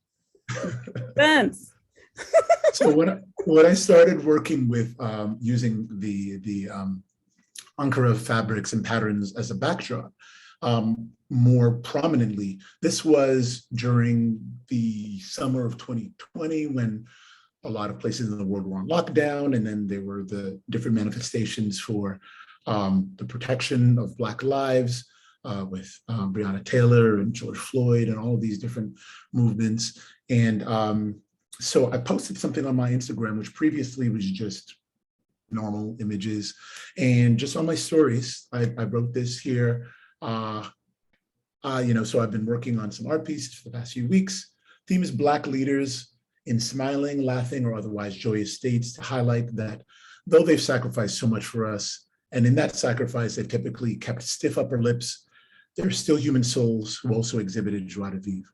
Speaker 2: Thanks.
Speaker 5: so when I started working with using the Ankara fabrics and patterns as a backdrop, more prominently, this was during the summer of 2020 when a lot of places in the world were on lockdown, and then there were the different manifestations for the protection of Black lives with Breonna Taylor and George Floyd and all of these different movements. And so I posted something on my Instagram, which previously was just normal images. And just on my stories, I wrote this here. So I've been working on some art pieces for the past few weeks. Theme is Black leaders in smiling, laughing, or otherwise joyous states, to highlight that though they've sacrificed so much for us, and in that sacrifice, they've typically kept stiff upper lips, they're still human souls who also exhibited joie de vivre.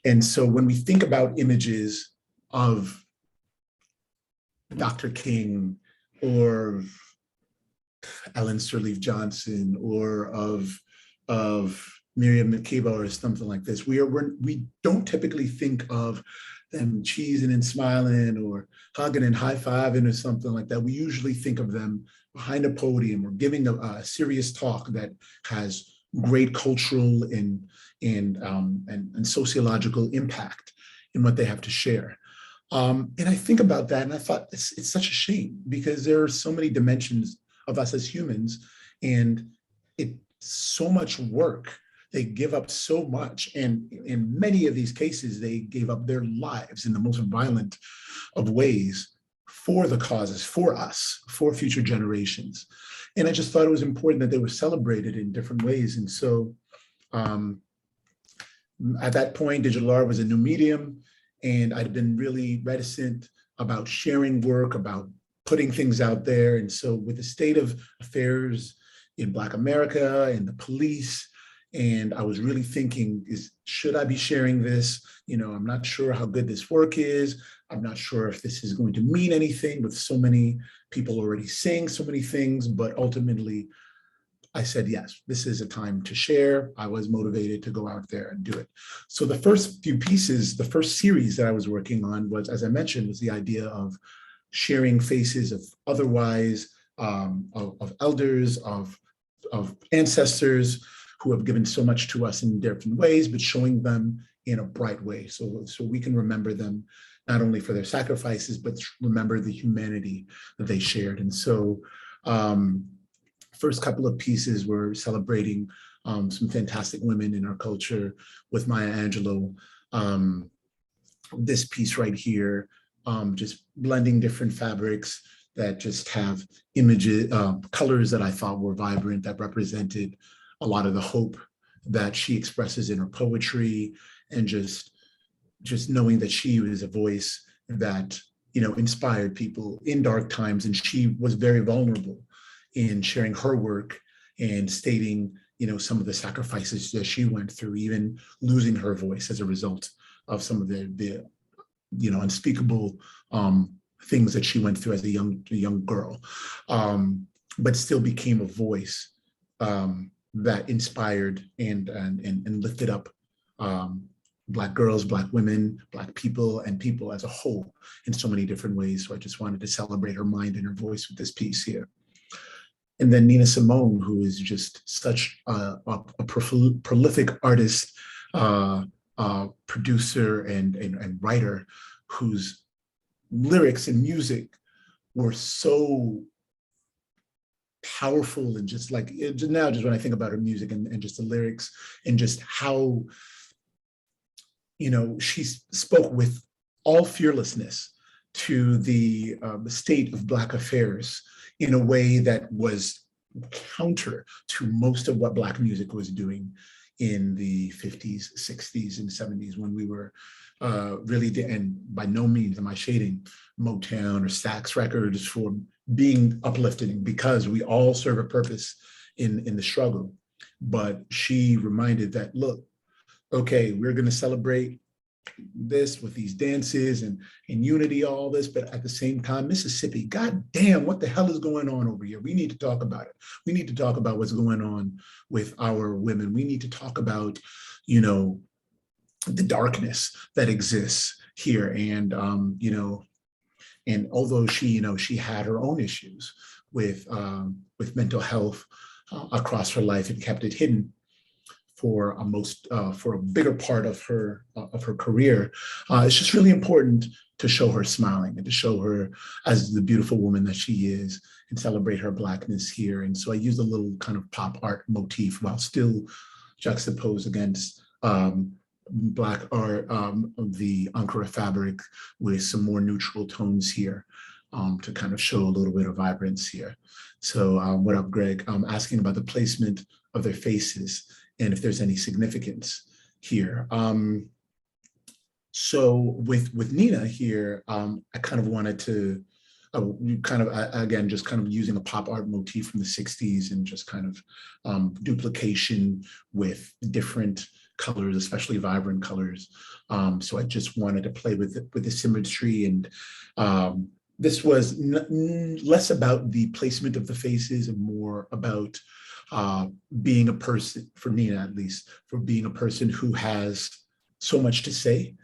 Speaker 5: And so when we think about images of Dr. King or Ellen Sirleaf Johnson or of Miriam Makeba or something like this, we don't typically think of them cheesing and smiling or hugging and high-fiving or something like that. We usually think of them behind a podium or giving a serious talk that has great cultural and sociological impact in what they have to share. And I think about that and I thought it's such a shame, because there are so many dimensions of us as humans, and it's so much work. They give up so much, and in many of these cases, they gave up their lives in the most violent of ways for the causes, for us, for future generations. And I just thought it was important that they were celebrated in different ways. And so at that point, digital art was a new medium, and I'd been really reticent about sharing work, about putting things out there. And so with the state of affairs in Black America and the police, and I was really thinking, should I be sharing this? I'm not sure how good this work is. I'm not sure if this is going to mean anything with so many people already saying so many things, but ultimately I said, yes, this is a time to share. I was motivated to go out there and do it. So the first few pieces, the first series that I was working on was, as I mentioned, was the idea of sharing faces of otherwise, of elders, of ancestors who have given so much to us in different ways, but showing them in a bright way. So we can remember them not only for their sacrifices, but remember the humanity that they shared. And so first couple of pieces were celebrating some fantastic women in our culture with Maya Angelou. This piece right here, just blending different fabrics that just have images, colors that I thought were vibrant, that represented a lot of the hope that she expresses in her poetry, and just knowing that she was a voice that, inspired people in dark times. And she was very vulnerable in sharing her work and stating, some of the sacrifices that she went through, even losing her voice as a result of some of the unspeakable things that she went through as a young girl, but still became a voice that inspired and lifted up Black girls, Black women, Black people, and people as a whole in so many different ways. So I just wanted to celebrate her mind and her voice with this piece here. And then Nina Simone, who is just such a prolific artist, producer and writer, whose lyrics and music were so powerful, and just like now, just when I think about her music and just the lyrics and just how, you know, she spoke with all fearlessness to the state of Black affairs in a way that was counter to most of what Black music was doing in the 50s, 60s, and 70s, when we were really, and by no means am I shading Motown or Stax Records for being uplifting, because we all serve a purpose in the struggle. But she reminded that, look, okay, we're going to celebrate this with these dances and unity, all this, but at the same time, Mississippi, god damn, what the hell is going on over here? We need to talk about it. We need to talk about what's going on with our women. We need to talk about, you know, the darkness that exists here. And you know, and although she, you know, she had her own issues with mental health across her life and kept it hidden for a bigger part of her career. It's just really important to show her smiling and to show her as the beautiful woman that she is and celebrate her Blackness here. And so I used a little kind of pop art motif while still juxtaposed against Black art of the Ankara fabric with some more neutral tones here to kind of show a little bit of vibrance here. So what up, Greg? I'm asking about the placement of their faces and if there's any significance here. So with Nina here, I kind of wanted to again, just kind of using a pop art motif from the 60s and just kind of duplication with different colors, especially vibrant colors. So I just wanted to play with the symmetry, and this was less about the placement of the faces and more about being a person, for Nina at least, for being a person who has so much to say.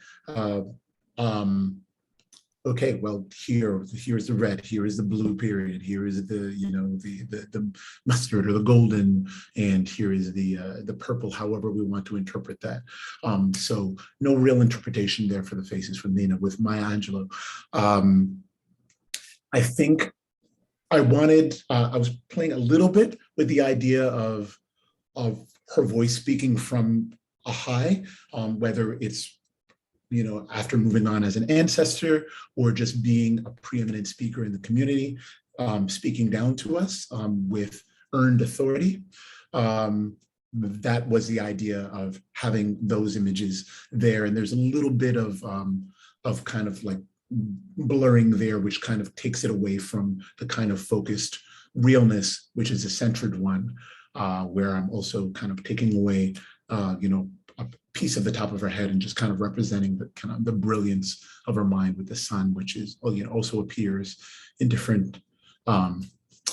Speaker 5: Okay, well, here's the red, here is the blue period, here is the, you know, the mustard or the golden, and here is the purple, however we want to interpret that. So no real interpretation there for the faces from Nina. With Maya Angelou, I think I was playing a little bit with the idea of her voice speaking from a high, whether it's, you know, after moving on as an ancestor or just being a preeminent speaker in the community, speaking down to us with earned authority. That was the idea of having those images there. And there's a little bit of kind of like blurring there, which kind of takes it away from the kind of focused realness, which is a centered one, where I'm also kind of taking away, you know, a piece of the top of her head and just kind of representing the kind of the brilliance of her mind with the sun, which is, you know, also appears in different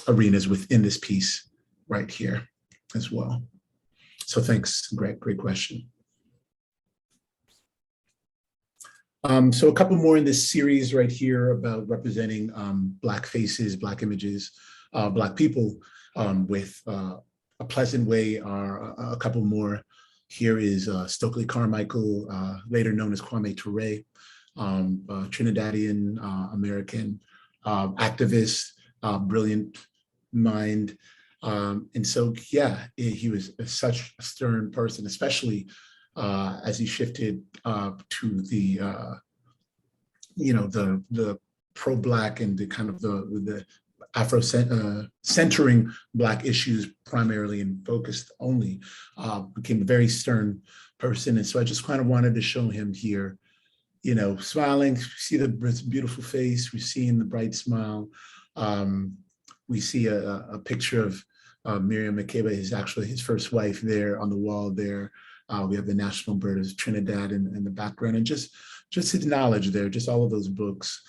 Speaker 5: arenas within this piece right here as well. So thanks, Greg, great question. So a couple more in this series right here about representing Black faces, Black images, Black people with a pleasant way are a couple more. Here is Stokely Carmichael, later known as Kwame Ture, Trinidadian American activist, brilliant mind. And so, yeah, he was such a stern person, especially as he shifted to the, you know, the pro-Black and the kind of the Afro-centering Black issues primarily and focused only, became a very stern person. And so I just kind of wanted to show him here, you know, smiling. We see the beautiful face, we see in the bright smile. We see a picture of Miriam Makeba, is actually his first wife there on the wall there. We have the national bird of Trinidad in the background, and just his knowledge there, just all of those books.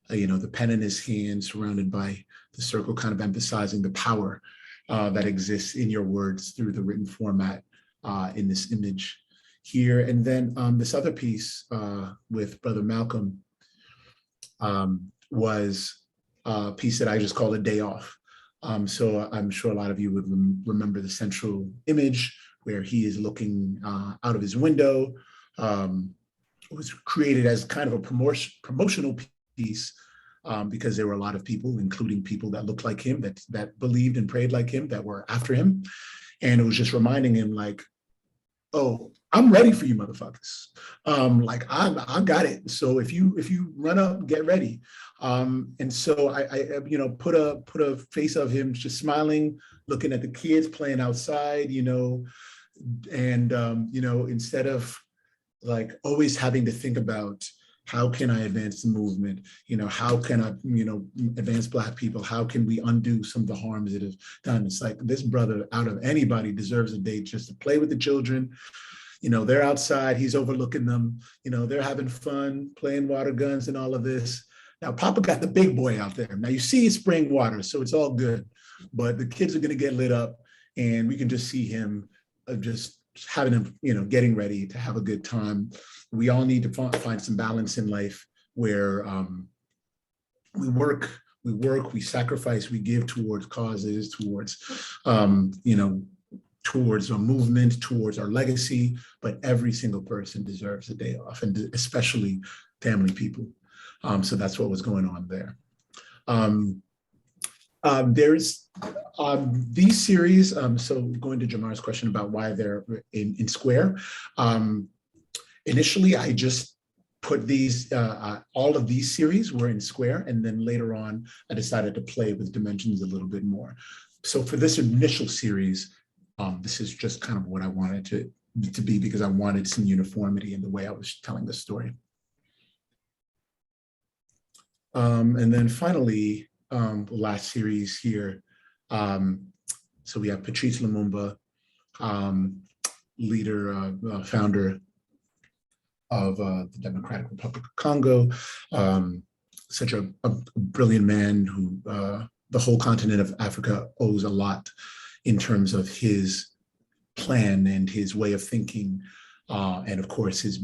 Speaker 5: You know, the pen in his hand, surrounded by the circle, kind of emphasizing the power that exists in your words through the written format in this image here. And then this other piece with Brother Malcolm was a piece that I just called A Day Off. So I'm sure a lot of you would remember the central image where he is looking out of his window was created as kind of a promotional piece, because there were a lot of people, including people that looked like him, that believed and prayed like him, that were after him. And it was just reminding him like, oh, I'm ready for you motherfuckers. Like I got it. So if you run up, get ready. And so I put a face of him just smiling, looking at the kids playing outside, and instead of like always having to think about how can I advance the movement, how can I, advance Black people, how can we undo some of the harms that have done. It's like this brother out of anybody deserves a day just to play with the children. They're outside, he's overlooking them, they're having fun, playing water guns and all of this. Now, Papa got the big boy out there. Now you see he's spraying water, so it's all good, but the kids are gonna get lit up and we can just see him just having them, getting ready to have a good time. We all need to find some balance in life where we work, we sacrifice, we give towards causes, towards, towards a movement, towards our legacy, but every single person deserves a day off, and especially family people. So that's what was going on there. There's these series, so going to Jamar's question about why they're in Square. Initially, I just put these, all of these series were in Square, and then later on, I decided to play with dimensions a little bit more. So for this initial series, this is just kind of what I wanted to be, because I wanted some uniformity in the way I was telling the story. And then finally, the last series here. So we have Patrice Lumumba, leader, founder of the Democratic Republic of Congo, such a brilliant man who the whole continent of Africa owes a lot in terms of his plan and his way of thinking, and of course his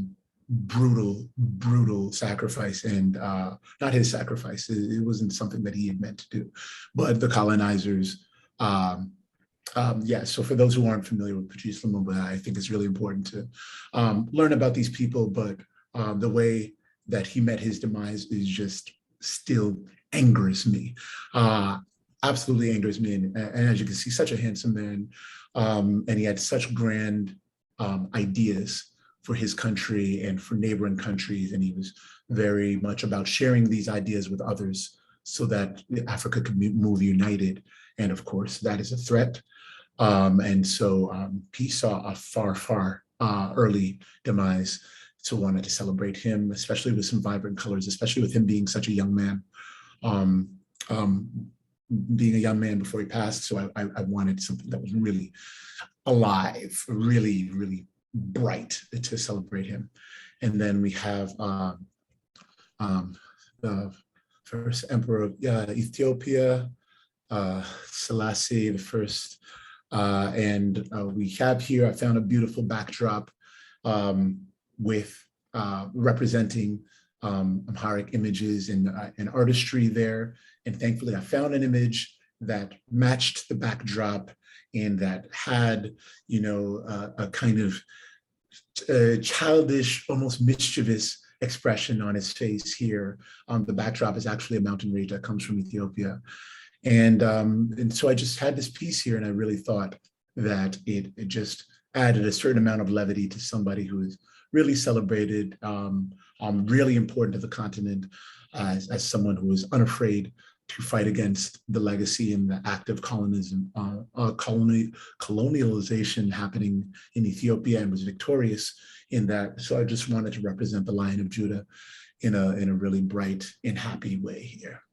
Speaker 5: brutal sacrifice, and not his sacrifice, it wasn't something that he had meant to do, but the colonizers. So for those who aren't familiar with Patrice Lumumba, I think it's really important to learn about these people, but the way that he met his demise is just still angers me, absolutely angers me. And as you can see, such a handsome man, and he had such grand ideas for his country and for neighboring countries. And he was very much about sharing these ideas with others so that Africa could move united. And of course, that is a threat. And so he saw a far early demise. So wanted to celebrate him, especially with some vibrant colors, especially with him being such a young man, being a young man before he passed. So I wanted something that was really alive, really bright to celebrate him. And then we have the first emperor of Ethiopia, Selassie the First. And we have here, I found a beautiful backdrop with representing Amharic images and artistry there. And thankfully I found an image that matched the backdrop and that had, a kind of childish, almost mischievous expression on his face here. The backdrop is actually a mountain range that comes from Ethiopia. And so I just had this piece here, and I really thought that it just added a certain amount of levity to somebody who is really celebrated, really important to the continent, as someone who is unafraid to fight against the legacy and the active colonialization happening in Ethiopia, and was victorious in that. So I just wanted to represent the Lion of Judah in a really bright and happy way here.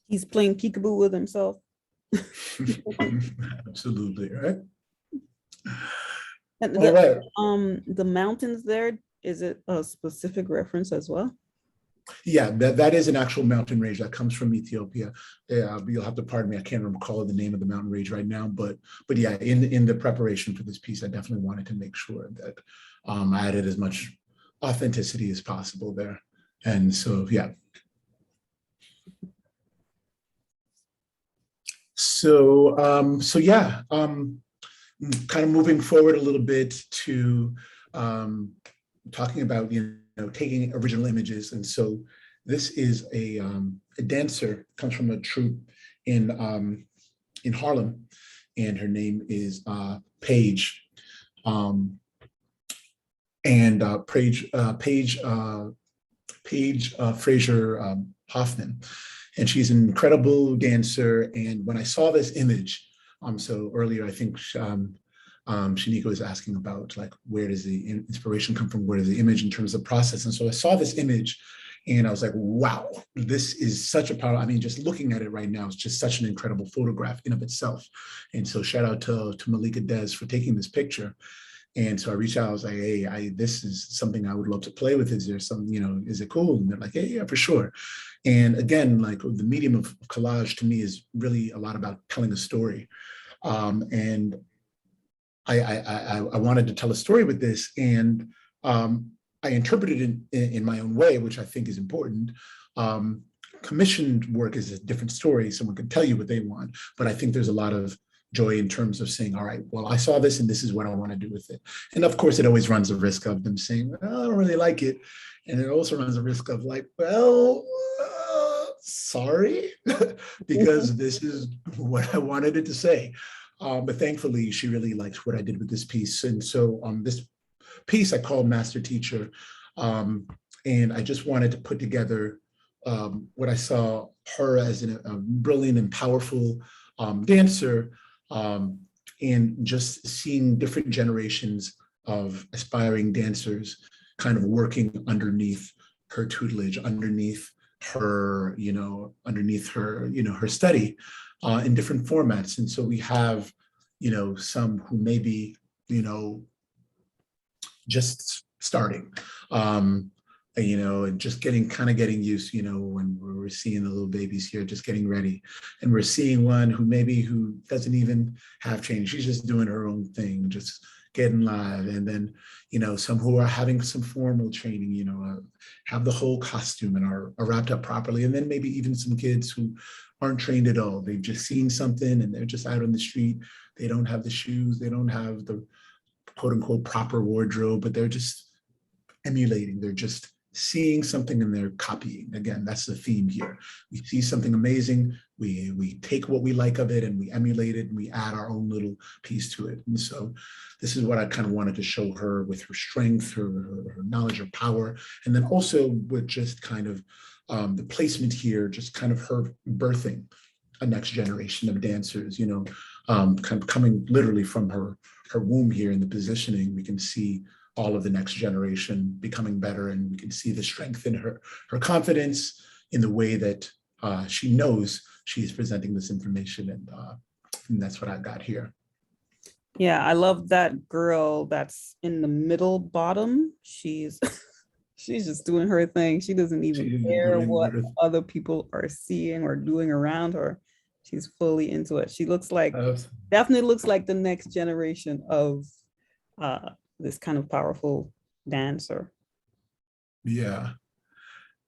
Speaker 2: He's playing peekaboo with himself.
Speaker 5: Absolutely, right?
Speaker 2: And
Speaker 5: All right.
Speaker 2: the mountains there, is it a specific reference as well?
Speaker 5: Yeah, that is an actual mountain range that comes from Ethiopia. You'll have to pardon me, I can't recall the name of the mountain range right now, but yeah, in the preparation for this piece, I definitely wanted to make sure that I added as much authenticity as possible there. And so, yeah. So yeah, kind of moving forward a little bit to talking about, taking original images. And so this is a dancer, comes from a troupe in Harlem, and her name is Paige. Paige Fraser Hoffman. And she's an incredible dancer. And when I saw this image, so earlier, I think Shanika was asking about like, where does the inspiration come from? Where does the image in terms of process? And so I saw this image and I was like, wow, this is such a power. I mean, just looking at it right now, it's just such an incredible photograph in of itself. And so shout out to Malika Des for taking this picture. And so I reached out, I was like, hey, this is something I would love to play with. Is there some, is it cool? And they're like, hey, yeah, for sure. And again, like the medium of collage to me is really a lot about telling a story. And I wanted to tell a story with this, and I interpreted it in my own way, which I think is important. Commissioned work is a different story. Someone can tell you what they want, but I think there's a lot of joy in terms of saying, all right, well, I saw this and this is what I want to do with it. And of course, it always runs the risk of them saying, well, I don't really like it. And it also runs the risk of like, well, sorry, because this is what I wanted it to say. But thankfully, she really liked what I did with this piece. And so this piece I called Master Teacher. And I just wanted to put together what I saw her as a brilliant and powerful dancer, and just seeing different generations of aspiring dancers kind of working underneath her tutelage, underneath her, her study in different formats. And so we have, some who may be, just starting, and just getting used, when we're seeing the little babies here, just getting ready. And we're seeing one who doesn't even have training. She's just doing her own thing, just getting live. And then, some who are having some formal training, have the whole costume and are wrapped up properly. And then maybe even some kids who aren't trained at all. They've just seen something and they're just out on the street. They don't have the shoes. They don't have the quote unquote proper wardrobe, but they're just emulating. They're just seeing something and they're copying. Again, that's the theme here. We see something amazing, we take what we like of it and we emulate it and we add our own little piece to it. And so this is what I kind of wanted to show her with her strength, her knowledge, her power, and then also with just kind of the placement here, just kind of her birthing a next generation of dancers, kind of coming literally from her womb here in the positioning. We can see all of the next generation becoming better, and we can see the strength in her confidence in the way that she knows she's presenting this information, and that's what I got here.
Speaker 2: Yeah, I love that girl that's in the middle bottom. She's just doing her thing. She doesn't even care what other people are seeing or doing around her. She's fully into it. She looks like, definitely looks like the next generation of this kind of powerful dancer.
Speaker 5: Yeah.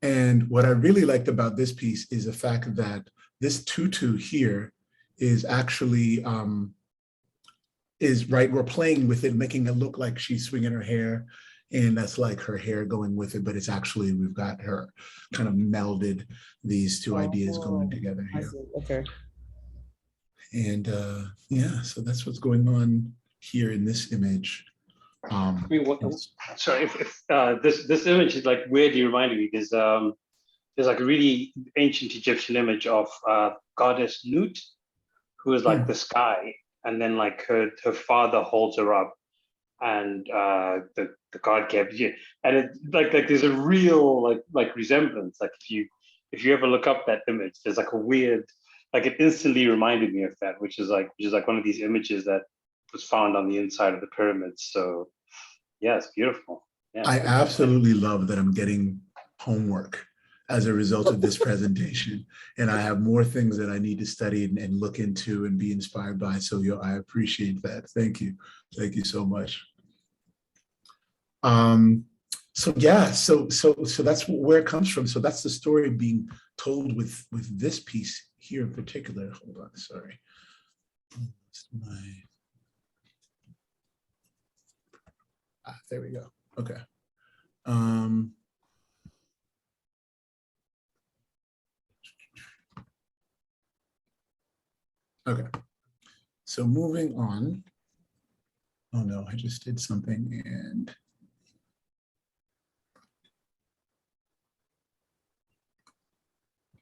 Speaker 5: And what I really liked about this piece is the fact that this tutu here is actually, we're playing with it, making it look like she's swinging her hair, and that's like her hair going with it, but it's actually, we've got her kind of melded these two ideas going together here.
Speaker 2: Okay.
Speaker 5: And yeah, so that's what's going on here in this image.
Speaker 8: I mean, sorry, if this image is like weirdly reminding me, there's like a really ancient Egyptian image of goddess Nut, who is like the sky, and then like her father holds her up, and the god kept you, and it like there's a real like resemblance. Like if you ever look up that image, there's like a weird, like it instantly reminded me of that, which is like one of these images that was found on the inside of the pyramids. So yeah, it's beautiful. Yeah.
Speaker 5: I absolutely love that I'm getting homework as a result of this presentation. And I have more things that I need to study and look into and be inspired by. So I appreciate that. Thank you. Thank you so much. So yeah, so that's where it comes from. So that's the story being told with this piece here in particular. Hold on, sorry. There we go. Okay. Okay. So moving on. Oh no, I just did something and.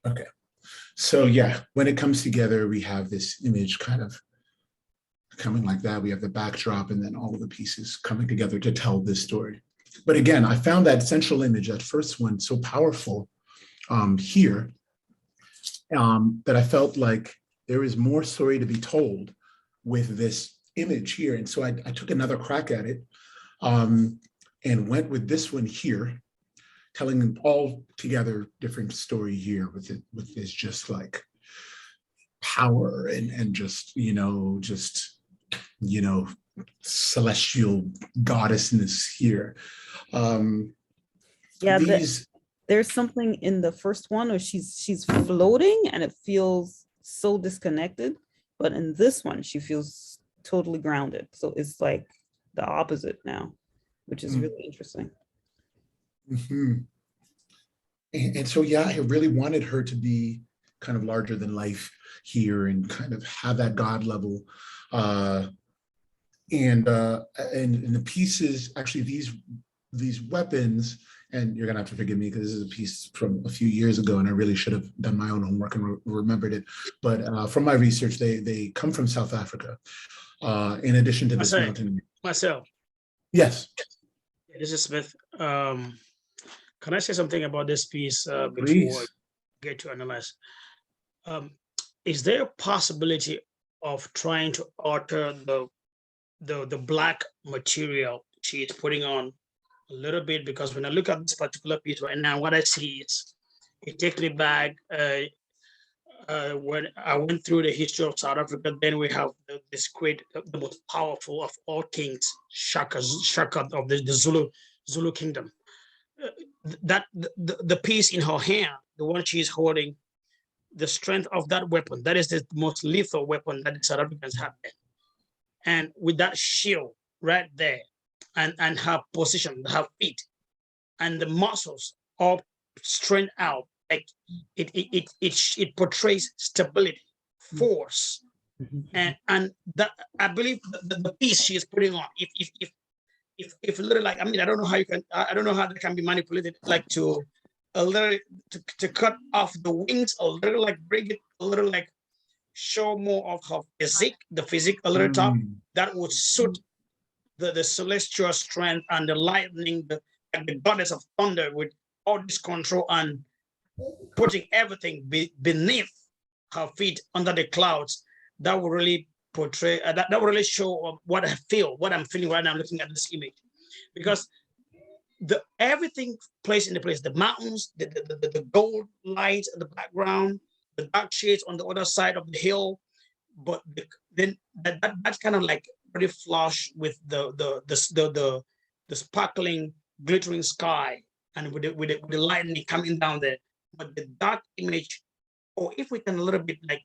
Speaker 5: Okay. So yeah, when it comes together, we have this image kind of coming like that. We have the backdrop and then all of the pieces coming together to tell this story. But again, I found that central image, that first one, so powerful here that I felt like there is more story to be told with this image here. And so I took another crack at it and went with this one here, telling an all together different story here with this just like power and just, celestial goddessness here.
Speaker 2: Yeah, there's something in the first one where she's floating and it feels so disconnected, but in this one she feels totally grounded. So it's like the opposite now, which is really interesting.
Speaker 5: Mm-hmm. And so, yeah, I really wanted her to be kind of larger than life here and kind of have that God level. And the pieces, actually these weapons, and you're gonna have to forgive me because this is a piece from a few years ago and I really should have done my own homework and remembered it. But from my research, they come from South Africa. In addition to this mountain.
Speaker 1: Marcel.
Speaker 5: Yes.
Speaker 1: This is Smith. Can I say something about this piece before
Speaker 5: Please.
Speaker 1: I get to analyze? Is there a possibility of trying to alter the black material she is putting on a little bit? Because when I look at this particular piece right now, what I see is it takes me back when I went through the history of South Africa. Then we have this great, the most powerful of all kings, Shaka of the Zulu kingdom. The piece in her hand, the one she is holding, the strength of that weapon, that is the most lethal weapon that the South Africans have. And with that shield right there, and her position, her feet, and the muscles all straight out, like it portrays stability, force, and that I believe the piece she is putting on, if a little, like, I mean, I don't know how that can be manipulated, like to a little to cut off the wings a little, like bring it a little, like show more of her physique, the physique a little top, that would suit the celestial strength and the lightning, the goddess of thunder with all this control and putting everything beneath her feet under the clouds. That will really portray, that will really show what I feel, what I'm feeling right now looking at this image. Because everything placed in the place, the mountains, the gold lights in the background, the dark shades on the other side of the hill, but then that's kind of like pretty flush with the sparkling, glittering sky, and with the lightning coming down there. But the dark image, or if we can a little bit like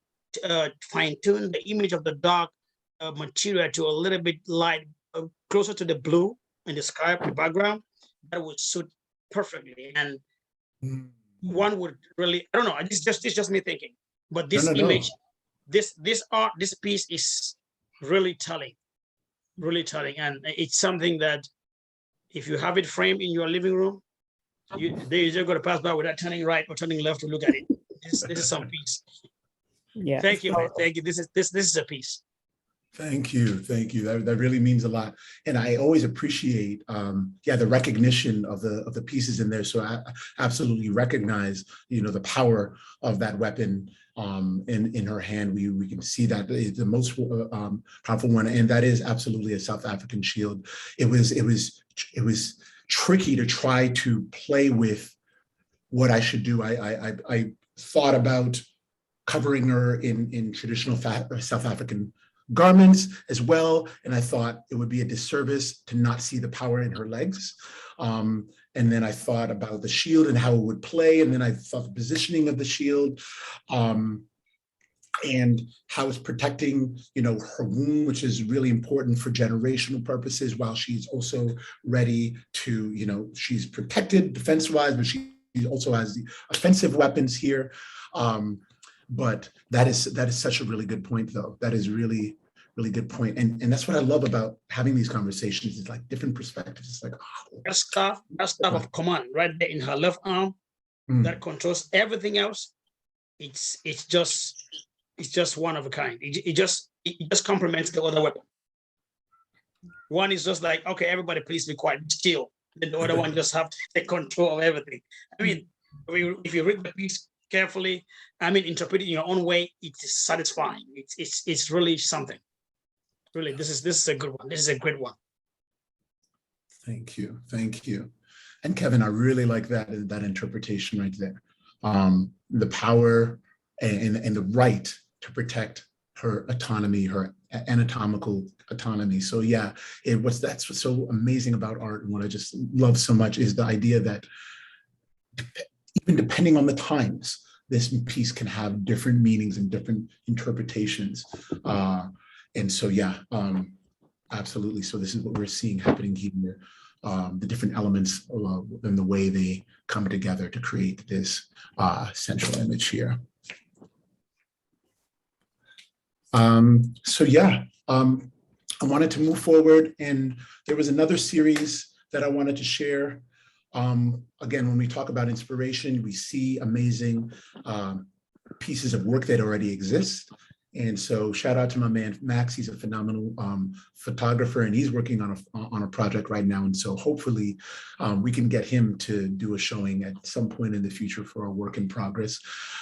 Speaker 1: fine tune the image of the dark material to a little bit light, closer to the blue in the sky, the background, that would suit perfectly. And one would really, I don't know, it's just me thinking, but this image, this piece is really telling, and it's something that if you have it framed in your living room, you're going to pass by without turning right or turning left to look at it. This is some piece.
Speaker 2: Yeah.
Speaker 1: Thank you, man. Thank you. This is a piece.
Speaker 5: Thank you. That really means a lot, and I always appreciate, the recognition of the pieces in there. So I absolutely recognize, the power of that weapon in her hand. We can see that it's the most powerful one, and that is absolutely a South African shield. It was tricky to try to play with what I should do. I thought about covering her in traditional South African garments as well, and I thought it would be a disservice to not see the power in her legs. And then I thought about the shield and how it would play, and then I thought the positioning of the shield. and how it's protecting, her womb, which is really important for generational purposes, while she's also ready to, she's protected defense-wise, but she also has the offensive weapons here. But that is such a really good point, though. That is really, really good point. And that's what I love about having these conversations. It's like different perspectives. It's like, oh.
Speaker 1: That staff of command right there in her left arm that controls everything else. It's just one of a kind. It just complements the other weapon. One is just like, okay, everybody please be quiet, still. Then the other one just have to take control of everything. I mean, if you read the piece carefully, interpret it in your own way, it is satisfying. It's really something. Really, this is a good one. This is a great one.
Speaker 5: Thank you. And Kevin, I really like that interpretation right there. The power and the right to protect her autonomy, her anatomical autonomy. So yeah, that's what's so amazing about art, and what I just love so much is the idea that even depending on the times, this piece can have different meanings and different interpretations. And so yeah, absolutely. So this is what we're seeing happening here. The different elements and the way they come together to create this central image here. So yeah, I wanted to move forward, and there was another series that I wanted to share. Again, when we talk about inspiration, we see amazing pieces of work that already exist. And so shout out to my man, Max. He's a phenomenal photographer, and he's working on a project right now. And so hopefully we can get him to do a showing at some point in the future for a work in progress.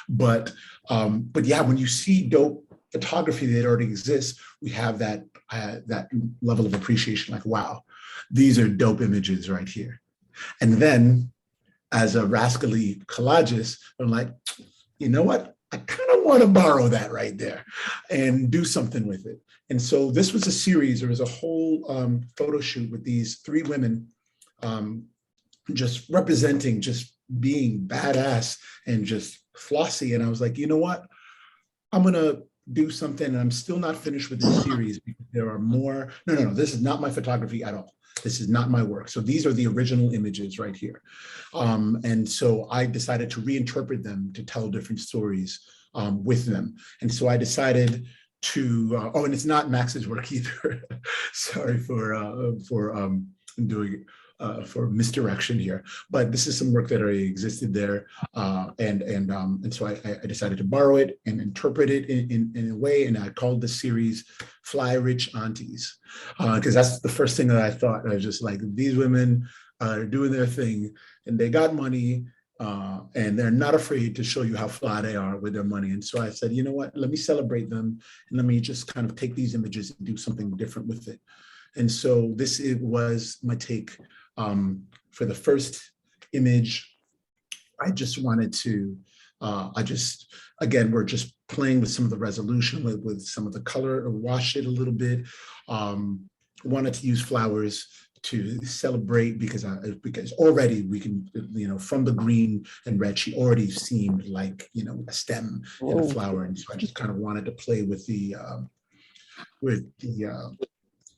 Speaker 5: But yeah, when you see dope photography that already exists, we have that level of appreciation, like, wow, these are dope images right here. And then as a rascally collagist, I'm like, you know what? I kind of want to borrow that right there and do something with it. And so this was a series. There was a whole photo shoot with these 3 women just representing, just being badass and just flossy. And I was like, you know what? I'm going to do something. And I'm still not finished with this series because there are more. No, this is not my photography at all. This is not my work. So these are the original images right here. And so I decided to reinterpret them to tell different stories with them. And so I decided to, and it's not Max's work either. Sorry for doing for misdirection here, but this is some work that already existed there. And so I decided to borrow it and interpret it in a way. And I called the series Fly Rich Aunties, because that's the first thing that I thought. I was just like, these women are doing their thing and they got money, and they're not afraid to show you how fly they are with their money. And so I said, you know what, let me celebrate them and let me just kind of take these images and do something different with it. And so was my take. For the first image, I just wanted to, again, we're just playing with some of the resolution, with some of the color, or wash it a little bit. Wanted to use flowers to celebrate because already we can, from the green and red, she already seemed like, a stem in a flower. And so I just kind of wanted to play with the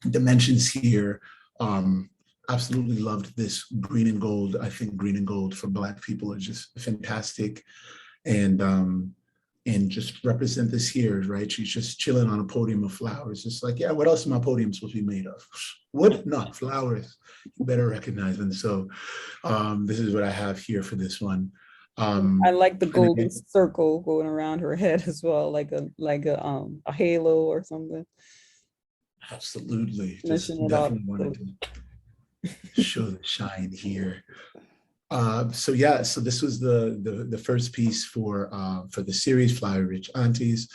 Speaker 5: dimensions here. Absolutely loved this green and gold. I think green and gold for Black people are just fantastic. And just represent this here, right? She's just chilling on a podium of flowers. Just like, yeah, what else is my podium supposed to be made of? Wood? Not flowers. You better recognize them. So this is what I have here for this one.
Speaker 2: I like the golden circle going around her head as well, like a halo or something.
Speaker 5: Absolutely. Just definitely wanted to show the shine here. So this was the first piece for the series, Fly Rich Aunties.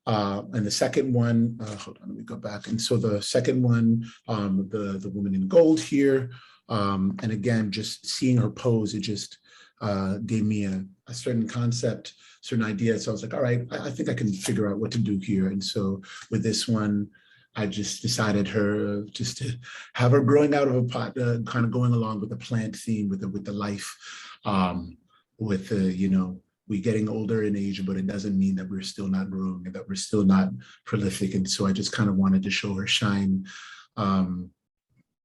Speaker 5: And the second one, hold on, let me go back. And so the second one, the woman in gold here. And again, just seeing her pose, it just gave me a certain concept, certain idea. So I was like, all right, I think I can figure out what to do here. And so with this one, I just decided just to have her growing out of a pot, kind of going along with the plant theme, with the life, with the, we're getting older in age, but it doesn't mean that we're still not growing and that we're still not prolific. And so I just kind of wanted to show her shine,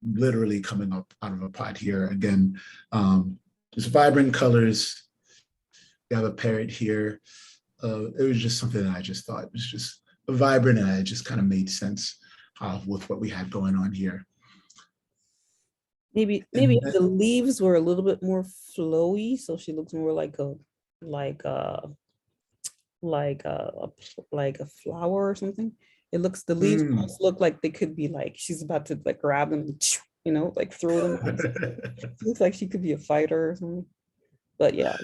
Speaker 5: literally coming up out of a pot here. Again, just vibrant colors. We have a parrot here. It was just something that I just thought was just vibrant, and it just kind of made sense with what we had going on here.
Speaker 2: Maybe if the leaves were a little bit more flowy, so she looks more like a flower or something. It looks, the leaves almost look like they could be like she's about to like grab them and, you know, like throw them. Looks like she could be a fighter or something. But yeah.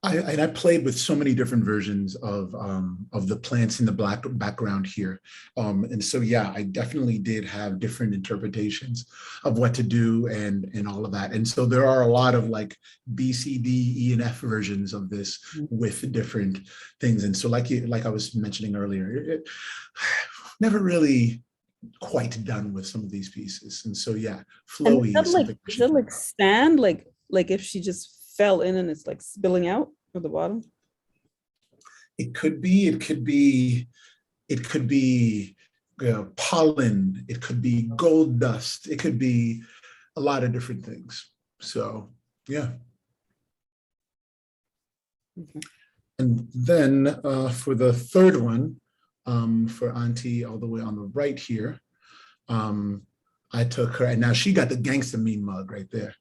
Speaker 5: I played with so many different versions of the plants in the black background here. And so, yeah, I definitely did have different interpretations of what to do and all of that. And so there are a lot of like B, C, D, E, and F versions of this with different things. And so like I was mentioning earlier, never really quite done with some of these pieces. And so, yeah, flowy.
Speaker 2: Does that like stand like if she just fell in and it's like spilling out at the bottom?
Speaker 5: It could be pollen, it could be gold dust, it could be a lot of different things. So, yeah.
Speaker 2: Okay.
Speaker 5: And then for the third one, for Auntie all the way on the right here, I took her, and now she got the gangster mean mug right there.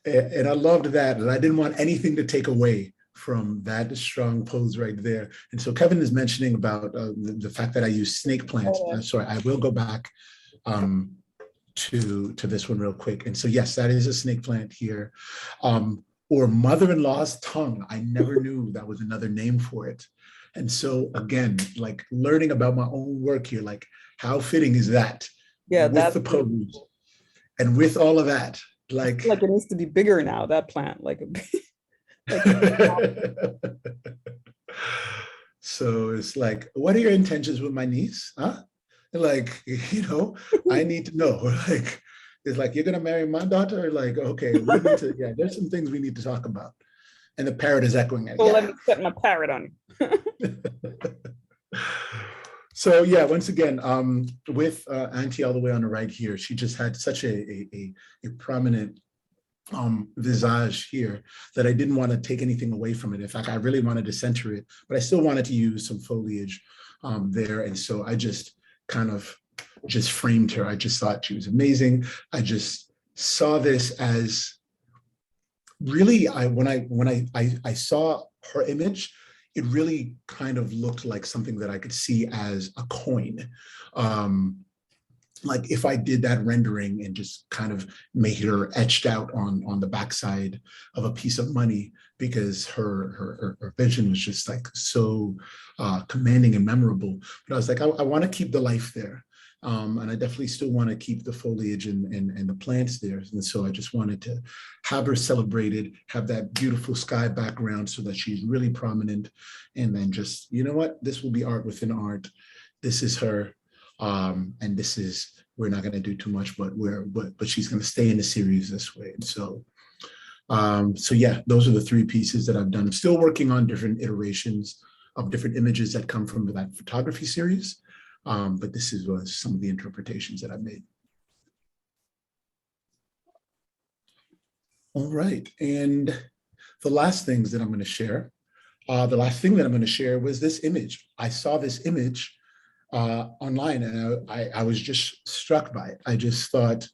Speaker 5: And I loved that, and I didn't want anything to take away from that strong pose right there. And so Kevin is mentioning about the fact that I use snake plant. Sorry, I will go back to this one real quick. And so yes, that is a snake plant here. Or mother-in-law's tongue. I never knew that was another name for it. And so again, like learning about my own work here, like how fitting is that?
Speaker 2: Yeah,
Speaker 5: with the pose and with all of that. Like
Speaker 2: it needs to be bigger now, that plant.
Speaker 5: So it's like, what are your intentions with my niece? Huh? Like, you know, I need to know. Like, it's like, you're gonna marry my daughter? Like, okay, we need to, yeah, there's some things we need to talk about. And the parrot is echoing it.
Speaker 2: Well, yeah. Let me set my parrot on you.
Speaker 5: So yeah, once again, with Auntie all the way on the right here, she just had such a prominent visage here that I didn't want to take anything away from it. In fact, I really wanted to center it, but I still wanted to use some foliage there. And so I just kind of just framed her. I just thought she was amazing. I just saw this as really, when I saw her image, it really kind of looked like something that I could see as a coin. Like if I did that rendering and just kind of made her etched out on the backside of a piece of money, because her vision was just like so commanding and memorable. But I was like, I want to keep the life there. And I definitely still want to keep the foliage and the plants there. And so I just wanted to have her celebrated, have that beautiful sky background so that she's really prominent. And then just, you know what, this will be art within art. This is her. And this is, we're not going to do too much, but she's going to stay in the series this way. And so, so yeah, those are the three pieces that I've done. I'm still working on different iterations of different images that come from that photography series. But this was some of the interpretations that I made. All right, and the last things that I'm going to share, the last thing that I'm going to share was this image. I saw this image online, and I was just struck by it. I just thought,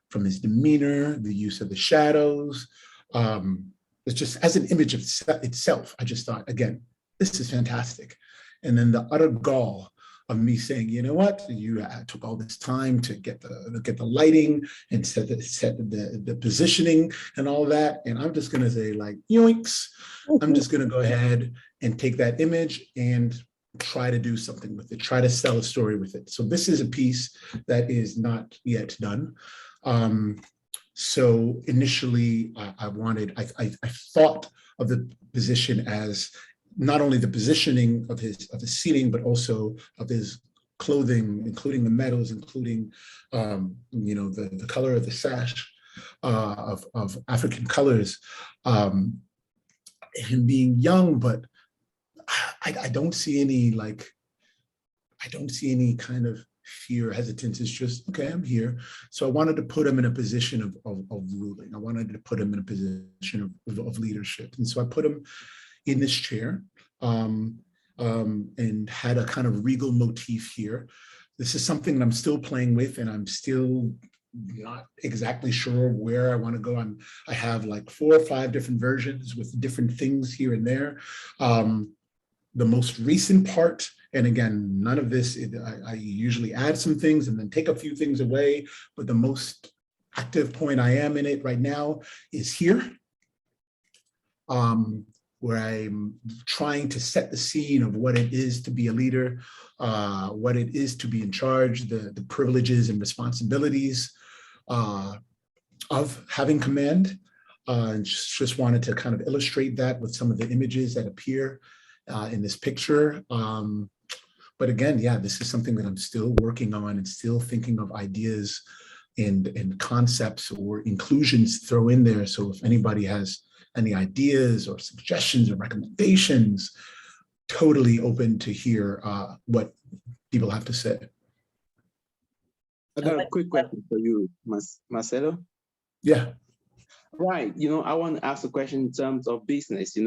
Speaker 5: from his demeanor, the use of the shadows, it's just as an image of itself, I just thought, again, this is fantastic. And then the utter gall of me saying, you know what, you took all this time to get the lighting and set the positioning and all that, and I'm just gonna say, like, yoinks. I'm just gonna go ahead and take that image and try to do something with it, try to sell a story with it. So this is a piece that is not yet done. So initially, I thought of the position as not only the positioning of his seating, but also of his clothing, including the metals, including you know, the color of the sash of African colors. him being young, but I don't see any like, I don't see any kind of fear, hesitance. It's just, okay, I'm here. So I wanted to put him in a position of ruling. I wanted to put him in a position of leadership. And so I put him in this chair and had a kind of regal motif here. This is something that I'm still playing with, and I'm still not exactly sure where I want to go. I have like 4 or 5 different versions with different things here and there. The most recent part, and again, none of this, I usually add some things and then take a few things away, but the most active point I am in it right now is here, where I'm trying to set the scene of what it is to be a leader, what it is to be in charge, the privileges and responsibilities of having command. And just wanted to kind of illustrate that with some of the images that appear in this picture. But again, yeah, this is something that I'm still working on and still thinking of ideas and concepts or inclusions to throw in there. So if anybody has any ideas or suggestions or recommendations, totally open to hear what people have to say.
Speaker 3: I got a quick question for you, Marcelo.
Speaker 5: Yeah.
Speaker 3: Right. I want to ask a question in terms of business.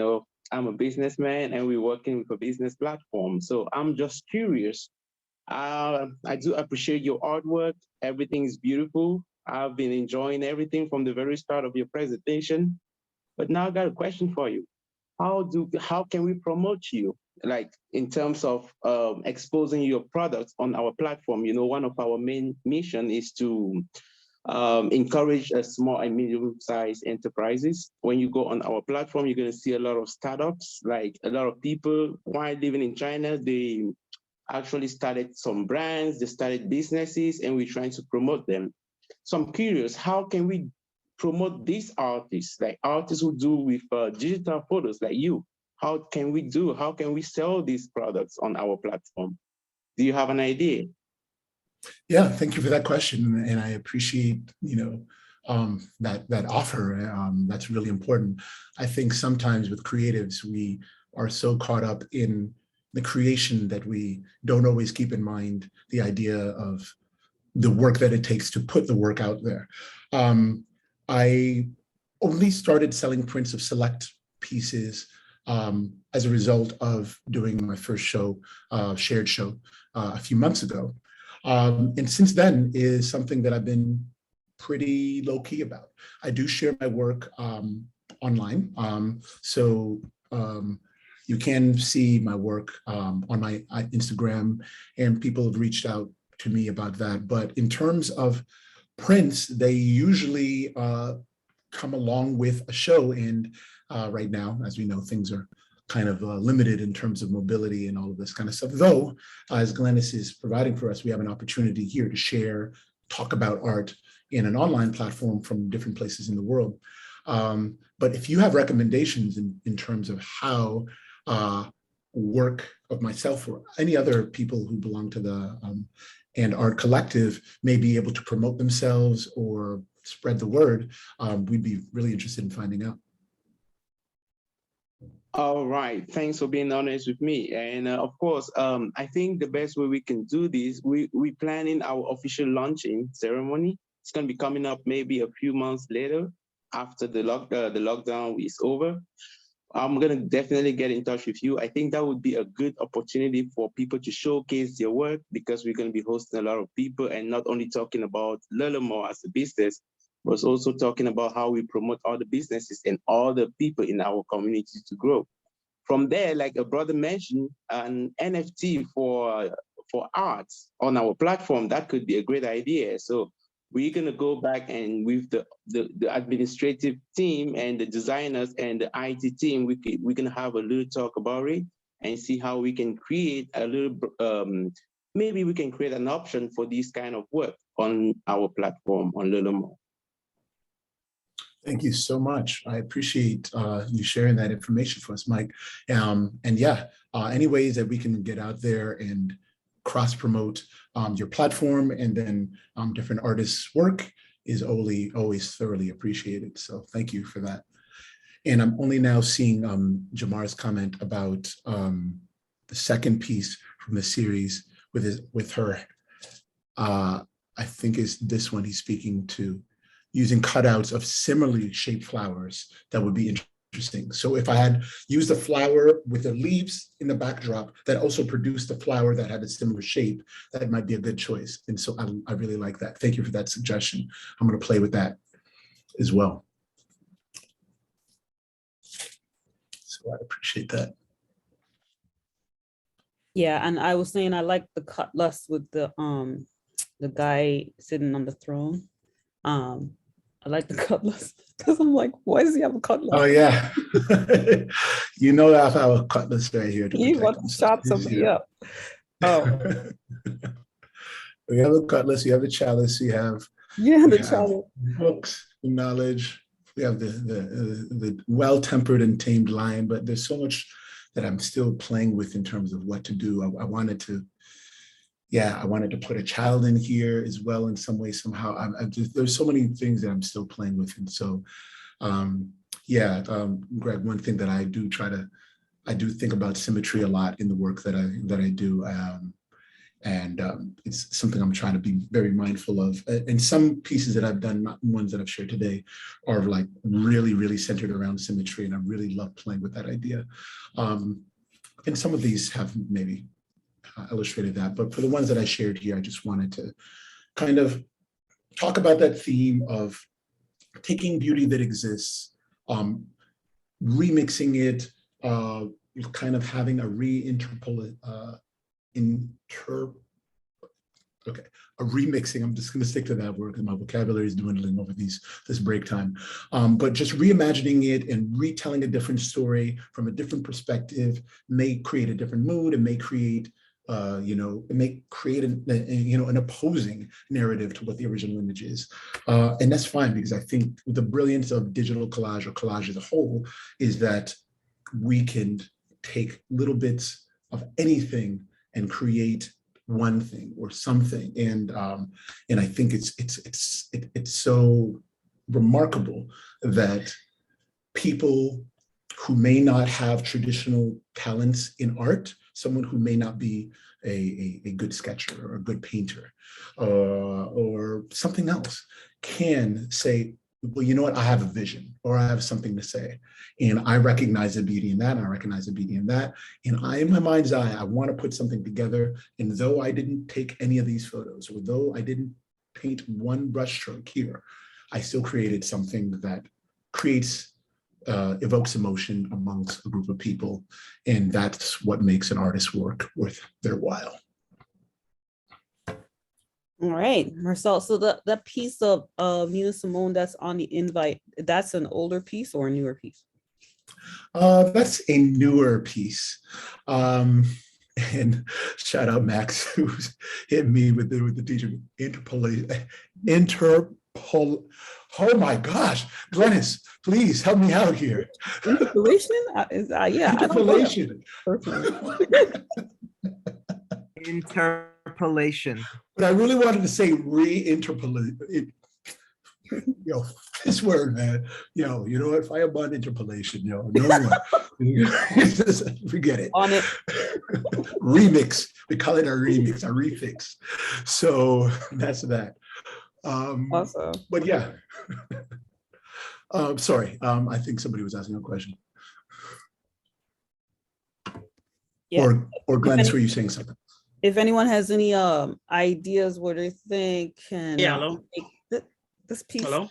Speaker 3: I'm a businessman and we're working with a business platform. So I'm just curious. I do appreciate your artwork. Everything is beautiful. I've been enjoying everything from the very start of your presentation. But now I got a question for you. How can we promote you? Like in terms of exposing your products on our platform? One of our main mission is to encourage small and medium-sized enterprises. When you go on our platform, you're going to see a lot of startups, like a lot of people. While living in China, they actually started some brands, they started businesses, and we're trying to promote them. So I'm curious, how can we promote these artists, like artists who do with digital photos like you? How can we sell these products on our platform? Do you have an idea?
Speaker 5: Yeah, thank you for that question, and I appreciate that offer. That's really important. I think sometimes with creatives, we are so caught up in the creation that we don't always keep in mind the idea of the work that it takes to put the work out there. I only started selling prints of select pieces as a result of doing my first show, shared show, a few months ago. And since then is something that I've been pretty low key about. I do share my work online. So you can see my work on my Instagram, and people have reached out to me about that. But in terms of prints, they usually come along with a show. And right now, as we know, things are kind of limited in terms of mobility and all of this kind of stuff. Though, as Glennis is providing for us, we have an opportunity here to share, talk about art in an online platform from different places in the world. But if you have recommendations in terms of how work of myself or any other people who belong to the and Art Collective may be able to promote themselves or spread the word, we'd be really interested in finding out.
Speaker 3: All right, thanks for being honest with me. And of course, I think the best way we can do this, we're planning our official launching ceremony. It's going to be coming up maybe a few months later after the lockdown is over. I'm going to definitely get in touch with you. I think that would be a good opportunity for people to showcase their work, because we're going to be hosting a lot of people and not only talking about Lulamo as a business, but also talking about how we promote all the businesses and all the people in our community to grow. From there, like a brother mentioned, an NFT for arts on our platform, that could be a great idea. So we're going to go back and with the administrative team and the designers and the IT team, we're going to have a little talk about it and see how we can create a little, maybe we can create an option for this kind of work on our platform on Lulamo.
Speaker 5: Thank you so much. I appreciate you sharing that information for us, Mike. And yeah, any ways that we can get out there and cross-promote your platform and then different artists' work is always thoroughly appreciated. So thank you for that. And I'm only now seeing Jamar's comment about the second piece from the series with her. I think is this one he's speaking to, using cutouts of similarly shaped flowers that would be interesting. So if I had used a flower with the leaves in the backdrop that also produced a flower that had a similar shape, that might be a good choice. And so I really like that. Thank you for that suggestion. I'm going to play with that as well. So I appreciate that.
Speaker 2: Yeah, and I was saying I like the cutlass with the guy sitting on the throne. I like the cutlass because I'm like, why does he have a cutlass?
Speaker 5: Oh yeah, you know I have a cutlass right here. To
Speaker 2: He
Speaker 5: protect
Speaker 2: wants to
Speaker 5: himself.
Speaker 2: chop somebody up. Oh,
Speaker 5: We have a cutlass, you have a chalice, you have
Speaker 2: yeah,
Speaker 5: we
Speaker 2: the
Speaker 5: have
Speaker 2: child.
Speaker 5: books, knowledge. We have the well-tempered and tamed lion, but there's so much that I'm still playing with in terms of what to do. I wanted to put a child in here as well in some way, somehow. There's so many things that I'm still playing with. And so, Greg, one thing that I do think about symmetry a lot in the work that I do. It's something I'm trying to be very mindful of. And some pieces that I've done, not ones that I've shared today, are like really, really centered around symmetry. And I really love playing with that idea. And some of these have maybe illustrated that, but for the ones that I shared here, I just wanted to kind of talk about that theme of taking beauty that exists, remixing it, kind of having a remixing. I'm just going to stick to that word because my vocabulary is dwindling over this break time. But just reimagining it and retelling a different story from a different perspective may create a different mood and may create it may create an opposing narrative to what the original image is. And that's fine, because I think the brilliance of digital collage, or collage as a whole, is that we can take little bits of anything and create one thing or something. And I think it's so remarkable that people who may not have traditional talents in art, someone who may not be a good sketcher or a good painter or something else, can say, well, you know what, I have a vision, or I have something to say. And I recognize the beauty in that, and I recognize the beauty in that. And in my mind's eye, I want to put something together. And though I didn't take any of these photos, or though I didn't paint one brushstroke here, I still created something that evokes emotion amongst a group of people. And that's what makes an artist's work worth their while.
Speaker 2: All right, Marcel. So that piece of Nina Simone that's on the invite, that's an older piece or a newer piece?
Speaker 5: That's a newer piece. And shout out Max, who's hit me with the teacher oh my gosh, Glennis, please help me out here.
Speaker 2: Interpolation? Yeah.
Speaker 5: Interpolation.
Speaker 9: Interpolation.
Speaker 5: But I really wanted to say re-interpolate. This word, man. You know what? Fireball interpolation. No more. Forget it.
Speaker 2: On it.
Speaker 5: Remix. We call it a remix, a refix. So that's that.
Speaker 2: Awesome.
Speaker 5: But yeah. Sorry. I think somebody was asking a question.
Speaker 2: Yeah.
Speaker 5: Or Glennis, were you saying something?
Speaker 2: If anyone has any ideas what they think can
Speaker 1: hello.
Speaker 2: make this piece.
Speaker 1: Hello.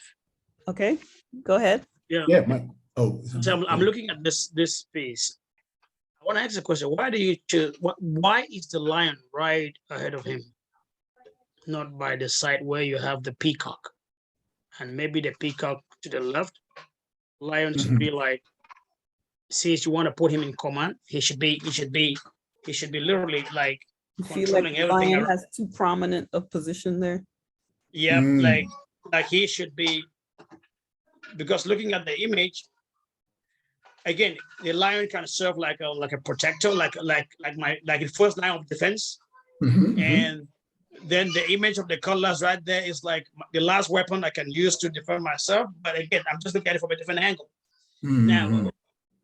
Speaker 2: Okay, go ahead.
Speaker 5: Yeah, Mike. Oh,
Speaker 1: So I'm looking at this piece. I want to ask a question. Why do you choose? Why is the lion right ahead of him, not by the side where you have the peacock, and maybe the peacock to the left? Lion should be like. Since you want to put him in command, he should be literally like.
Speaker 2: You feel like the lion has too prominent a position there?
Speaker 1: Yeah, like he should be, because looking at the image, again, the lion kind of serve like a protector, like the first line of defense. And then the image of the cutlass right there is like the last weapon I can use to defend myself. But again, I'm just looking at it from a different angle. Now,
Speaker 5: Mhm.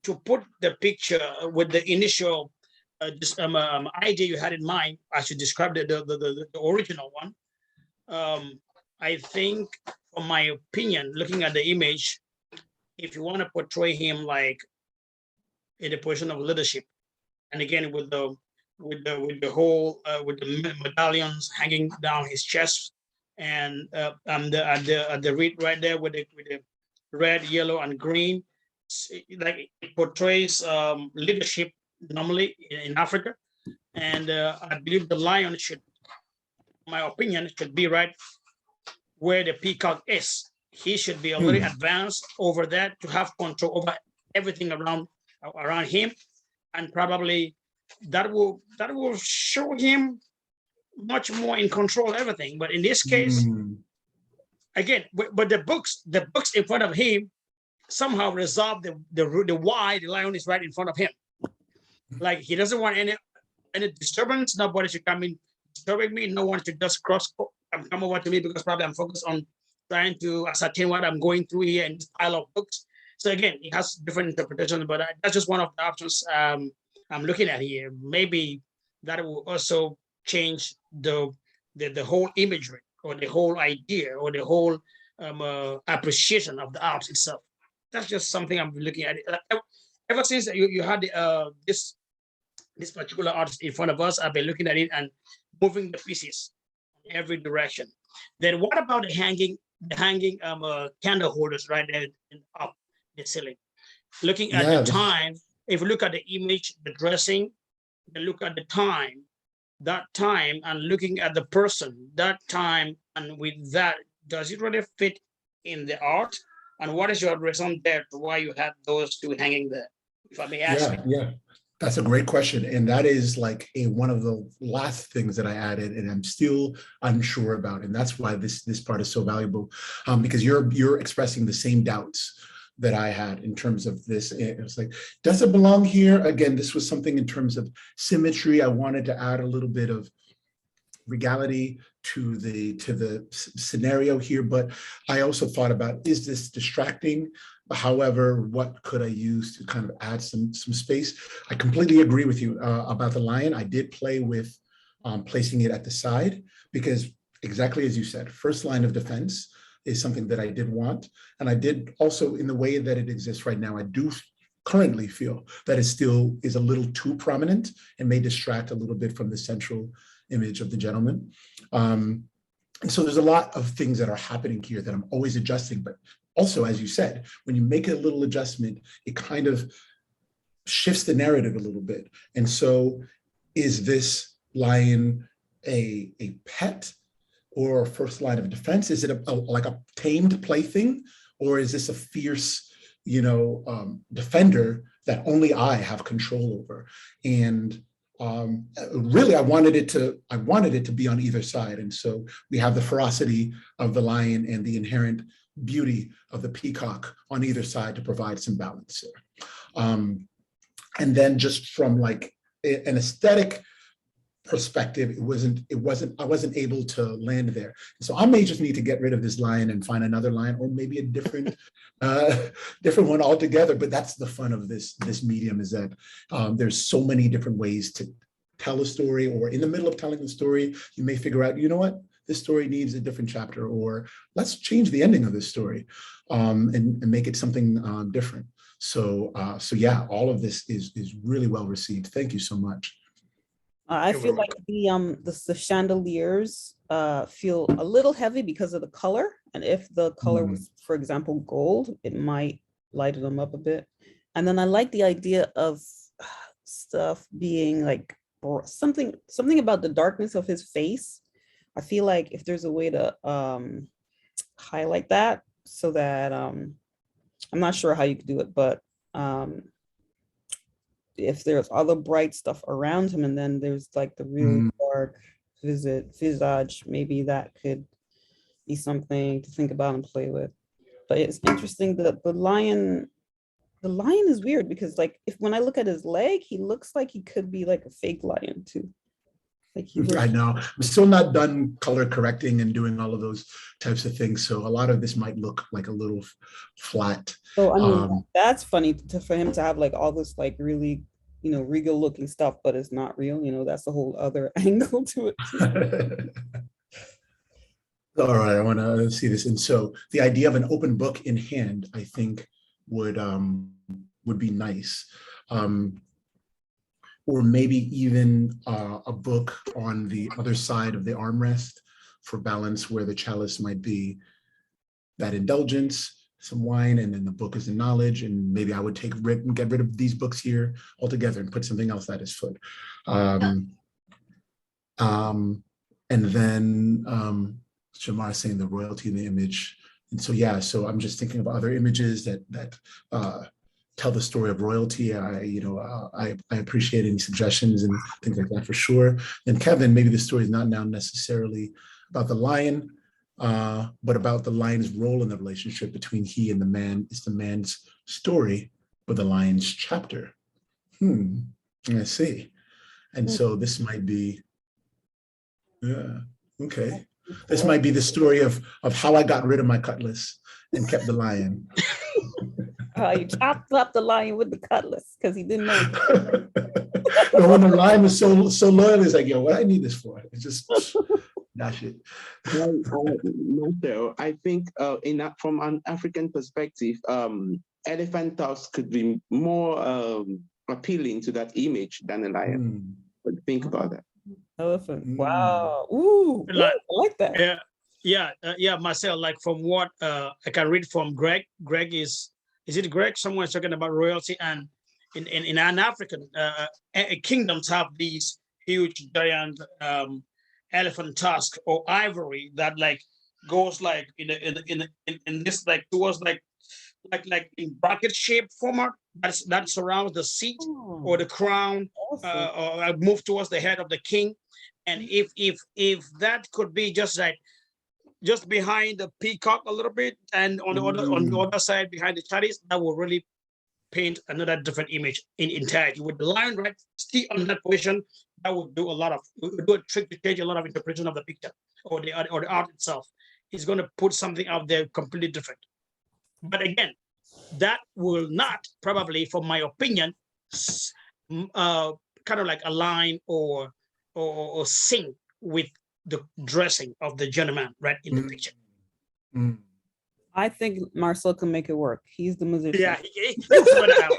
Speaker 1: to put the picture with the initial idea you had in mind, I should describe the original one. I think, from my opinion, looking at the image, if you want to portray him like in a position of leadership, and again with the whole with the medallions hanging down his chest, and at the reed right there with the red, yellow, and green, like it portrays leadership normally in Africa, and I believe the lion should, my opinion, should be right where the peacock is. He should be a little advanced over that to have control over everything around him, and probably that will show him much more in control of everything. But in this case, again, but the books in front of him somehow resolve the why the lion is right in front of him. Like he doesn't want any disturbance. Nobody should come in disturbing me. No one should just come over to me, because probably I'm focused on trying to ascertain what I'm going through here in this pile of books. So again, it has different interpretations, but that's just one of the options I'm looking at here. Maybe that will also change the whole imagery, or the whole idea, or the whole appreciation of the art itself. That's just something I'm looking at. Ever since you had this particular artist in front of us, I've been looking at it and moving the pieces in every direction. Then what about the hanging candle holders right there up the ceiling? Looking at the time, if you look at the image, the dressing, then look at the time, that time, and looking at the person, that time, and with that, does it really fit in the art? And what is your reason there to why you have those two hanging there, if I may ask?
Speaker 5: Yeah. That's a great question. And that is like one of the last things that I added, and I'm still unsure about. And that's why this part is so valuable, because you're expressing the same doubts that I had in terms of this. It was like, does it belong here? Again, this was something in terms of symmetry. I wanted to add a little bit of regality to the scenario here, but I also thought about, is this distracting? However, what could I use to kind of add some space? I completely agree with you about the lion. I did play with placing it at the side, because exactly as you said, first line of defense is something that I did want. And I did also, in the way that it exists right now, I do currently feel that it still is a little too prominent and may distract a little bit from the central image of the gentleman. And so there's a lot of things that are happening here that I'm always adjusting, but also, as you said, when you make a little adjustment, it kind of shifts the narrative a little bit. And so is this lion a pet or a first line of defense? Is it like a tamed plaything? Or is this a fierce, defender that only I have control over? And really, I wanted it to be on either side. And so we have the ferocity of the lion and the inherent beauty of the peacock on either side to provide some balance there. And then just from like an aesthetic perspective, I wasn't able to land there. So I may just need to get rid of this lion and find another lion, or maybe a different one altogether. But that's the fun of this medium, is that there's so many different ways to tell a story, or in the middle of telling the story, you may figure out, you know what, this story needs a different chapter, or let's change the ending of this story and make it something different. So yeah, all of this is really well received. Thank you so much.
Speaker 2: I feel like the chandeliers feel a little heavy because of the color. And if the color was, for example, gold, it might lighten them up a bit. And then I like the idea of stuff being like something about the darkness of his face. I feel like if there's a way to highlight that, so that I'm not sure how you could do it, but if there's other bright stuff around him, and then there's like the really dark visage, maybe that could be something to think about and play with. But it's interesting that the lion is weird, because like when I look at his leg, he looks like he could be like a fake lion too. Like you were-
Speaker 5: I know. I'm still not done color correcting and doing all of those types of things. So a lot of this might look like a little flat.
Speaker 2: So I mean,
Speaker 5: Um,
Speaker 2: that's funny for him to have like all this like really, regal looking stuff, but it's not real. That's a whole other angle to it.
Speaker 5: All right, I want to see this. And so the idea of an open book in hand, I think would be nice. Or maybe even a book on the other side of the armrest for balance, where the chalice might be that indulgence, some wine, and then the book is the knowledge. And maybe I would get rid of these books here altogether and put something else at his foot. And then Shamar saying the royalty in the image. And so, yeah, so I'm just thinking of other images that tell the story of royalty. I appreciate any suggestions and things like that for sure. And Kevin, maybe the story is not now necessarily about the lion, but about the lion's role in the relationship between he and the man. It's the man's story, but the lion's chapter. I see. And so this might be, yeah, okay. This might be the story of how I got rid of my cutlass and kept the lion.
Speaker 2: You chopped up the lion with the cutlass because he didn't know.
Speaker 5: But when the lion was so loyal, it's like, yo, what I need this for? It's just dash it.
Speaker 3: Marcel, I think from an African perspective, elephant tusks could be more appealing to that image than a lion. But think about that.
Speaker 2: Elephant. Wow. Ooh, I like that.
Speaker 1: Yeah, Marcel, like from what I can read from Greg. Greg is it Greg? Someone's talking about royalty, and in an African kingdoms have these huge giant elephant tusk or ivory that like goes like in this like towards like in bracket shaped format that surrounds the seat or the crown or move towards the head of the king. And if that could be just behind the peacock a little bit, and on the other side behind the chalice, that will really paint another different image in entirety. With the lion right still on that position, that would do a trick to change a lot of interpretation of the picture or the art itself. It's going to put something out there completely different. But again, that will not probably, from my opinion, kind of like align or sync with the dressing of the gentleman right in the picture.
Speaker 2: I think Marcel can make it work. He's the musician.
Speaker 1: Yeah, you figured it out.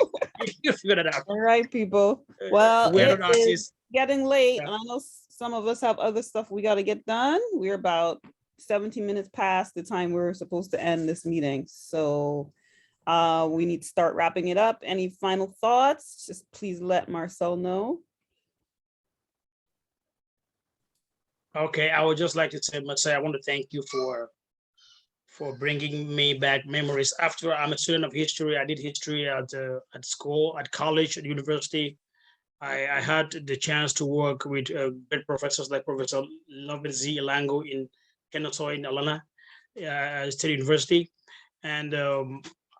Speaker 1: You figured it out.
Speaker 2: All right, people. Well,
Speaker 1: We're
Speaker 2: it
Speaker 1: not
Speaker 2: is getting late.
Speaker 1: Yeah.
Speaker 2: I know some of us have other stuff we got to get done. We're about 17 minutes past the time we're supposed to end this meeting. So we need to start wrapping it up. Any final thoughts? Just please let Marcel know.
Speaker 1: Okay, I would just like to say, I want to thank you for bringing me back memories. After I'm a student of history, I did history at school, at college, at university. I had the chance to work with great professors like Professor Lovett Z. Elango in Kennesaw in Atlanta State University. And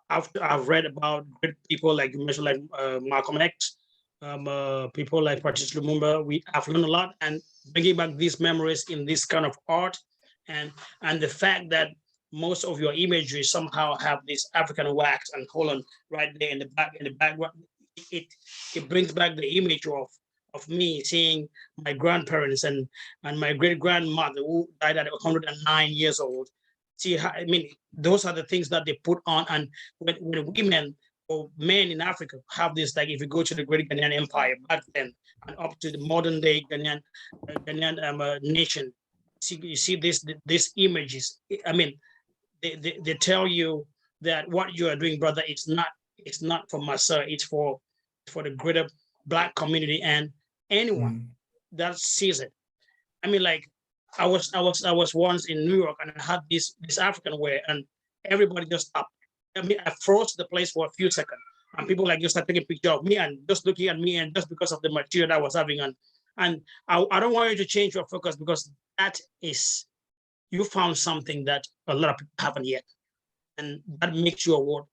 Speaker 1: after I've read about great people like you mentioned, like Malcolm X, people like Patrice Lumumba, I've learned a lot, and bringing back these memories in this kind of art, and the fact that most of your imagery somehow have this African wax and colon right there in the background. It brings back the image of me seeing my grandparents and my great grandmother who died at 109 years old. See, I mean, those are the things that they put on, and when women or men in Africa have this, like if you go to the Great Ghanaian Empire back then and up to the modern day Ghanaian nation, you see these images. I mean, they tell you that what you are doing, brother, it's not for myself, it's for the greater Black community and anyone that sees it. I mean, like I was once in New York and I had this African wear, and everybody just stopped. I mean, I froze the place for a few seconds, and people like just start taking a picture of me and just looking at me, and just because of the material that I was having on. And I don't want you to change your focus, because that is, you found something that a lot of people haven't yet, and that makes your work,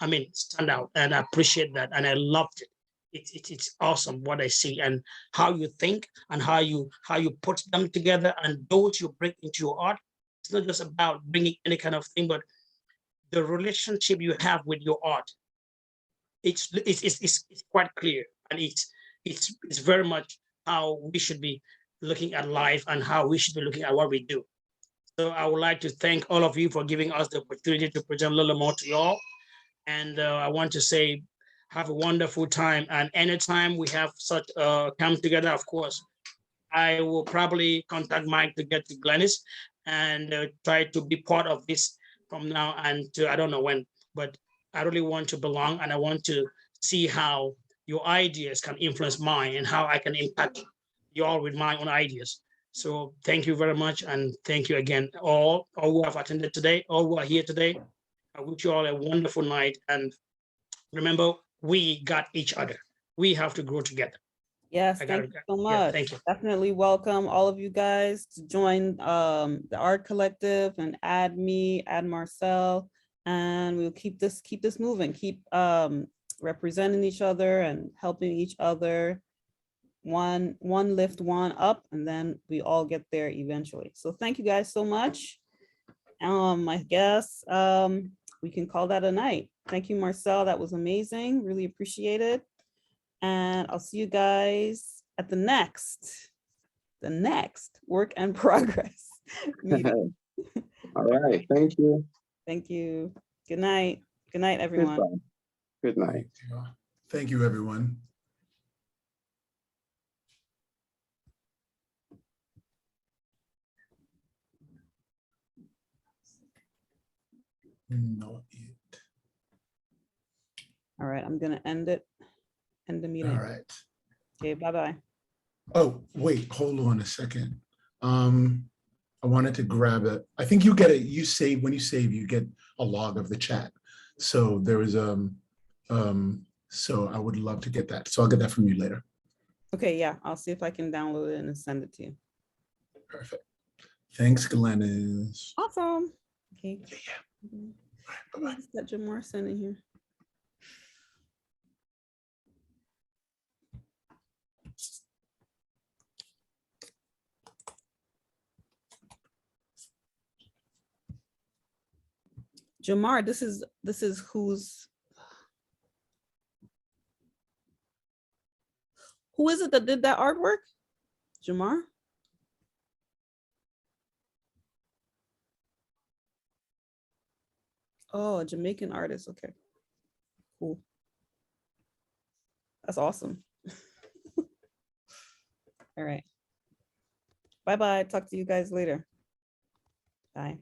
Speaker 1: I mean, stand out. And I appreciate that, and I loved it. it's awesome what I see and how you think and how you put them together and those you bring into your art. It's not just about bringing any kind of thing, but the relationship you have with your art. It's quite clear, and it's very much how we should be looking at life and how we should be looking at what we do. So I would like to thank all of you for giving us the opportunity to present a little more to y'all. And I want to say, have a wonderful time. And anytime we have such come together, of course, I will probably contact Mike to get to Glennis and try to be part of this from now and to, I don't know when, but I really want to belong and I want to see how your ideas can influence mine and how I can impact you all with my own ideas. So thank you very much. And thank you again, all who have attended today, all who are here today. I wish you all a wonderful night. And remember, we got each other. We have to grow together.
Speaker 2: Yes, thank you so much.
Speaker 1: Yeah, thank you.
Speaker 2: Definitely welcome all of you guys to join the Art Collective and add me, add Marcel, and we'll keep this moving, keep representing each other and helping each other. One lift one up, and then we all get there eventually. So thank you guys so much. I guess we can call that a night. Thank you, Marcel. That was amazing. Really appreciate it. And I'll see you guys at the next work and progress meeting.
Speaker 3: All right. Thank you.
Speaker 2: Thank you. Good night. Good night, everyone.
Speaker 3: Goodbye. Good night.
Speaker 5: Thank you, everyone. Not yet.
Speaker 2: All right, I'm gonna end the meeting.
Speaker 5: All right.
Speaker 2: Okay, bye-bye.
Speaker 5: Oh, wait, hold on a second. I wanted to grab it. I think you get it. You save, when you save, you get a log of the chat. So there is so I would love to get that. So I'll get that from you later.
Speaker 2: Okay, yeah, I'll see if I can download it and send it to you.
Speaker 5: Perfect. Thanks, Glennis.
Speaker 2: Awesome. Okay.
Speaker 5: Yeah. All right, bye-bye.
Speaker 2: Let's get Jamar sent in here. Jamar, this is who is it that did that artwork? Jamar? Oh, a Jamaican artist. Okay, cool. That's awesome. All right. Bye-bye. Talk to you guys later. Bye.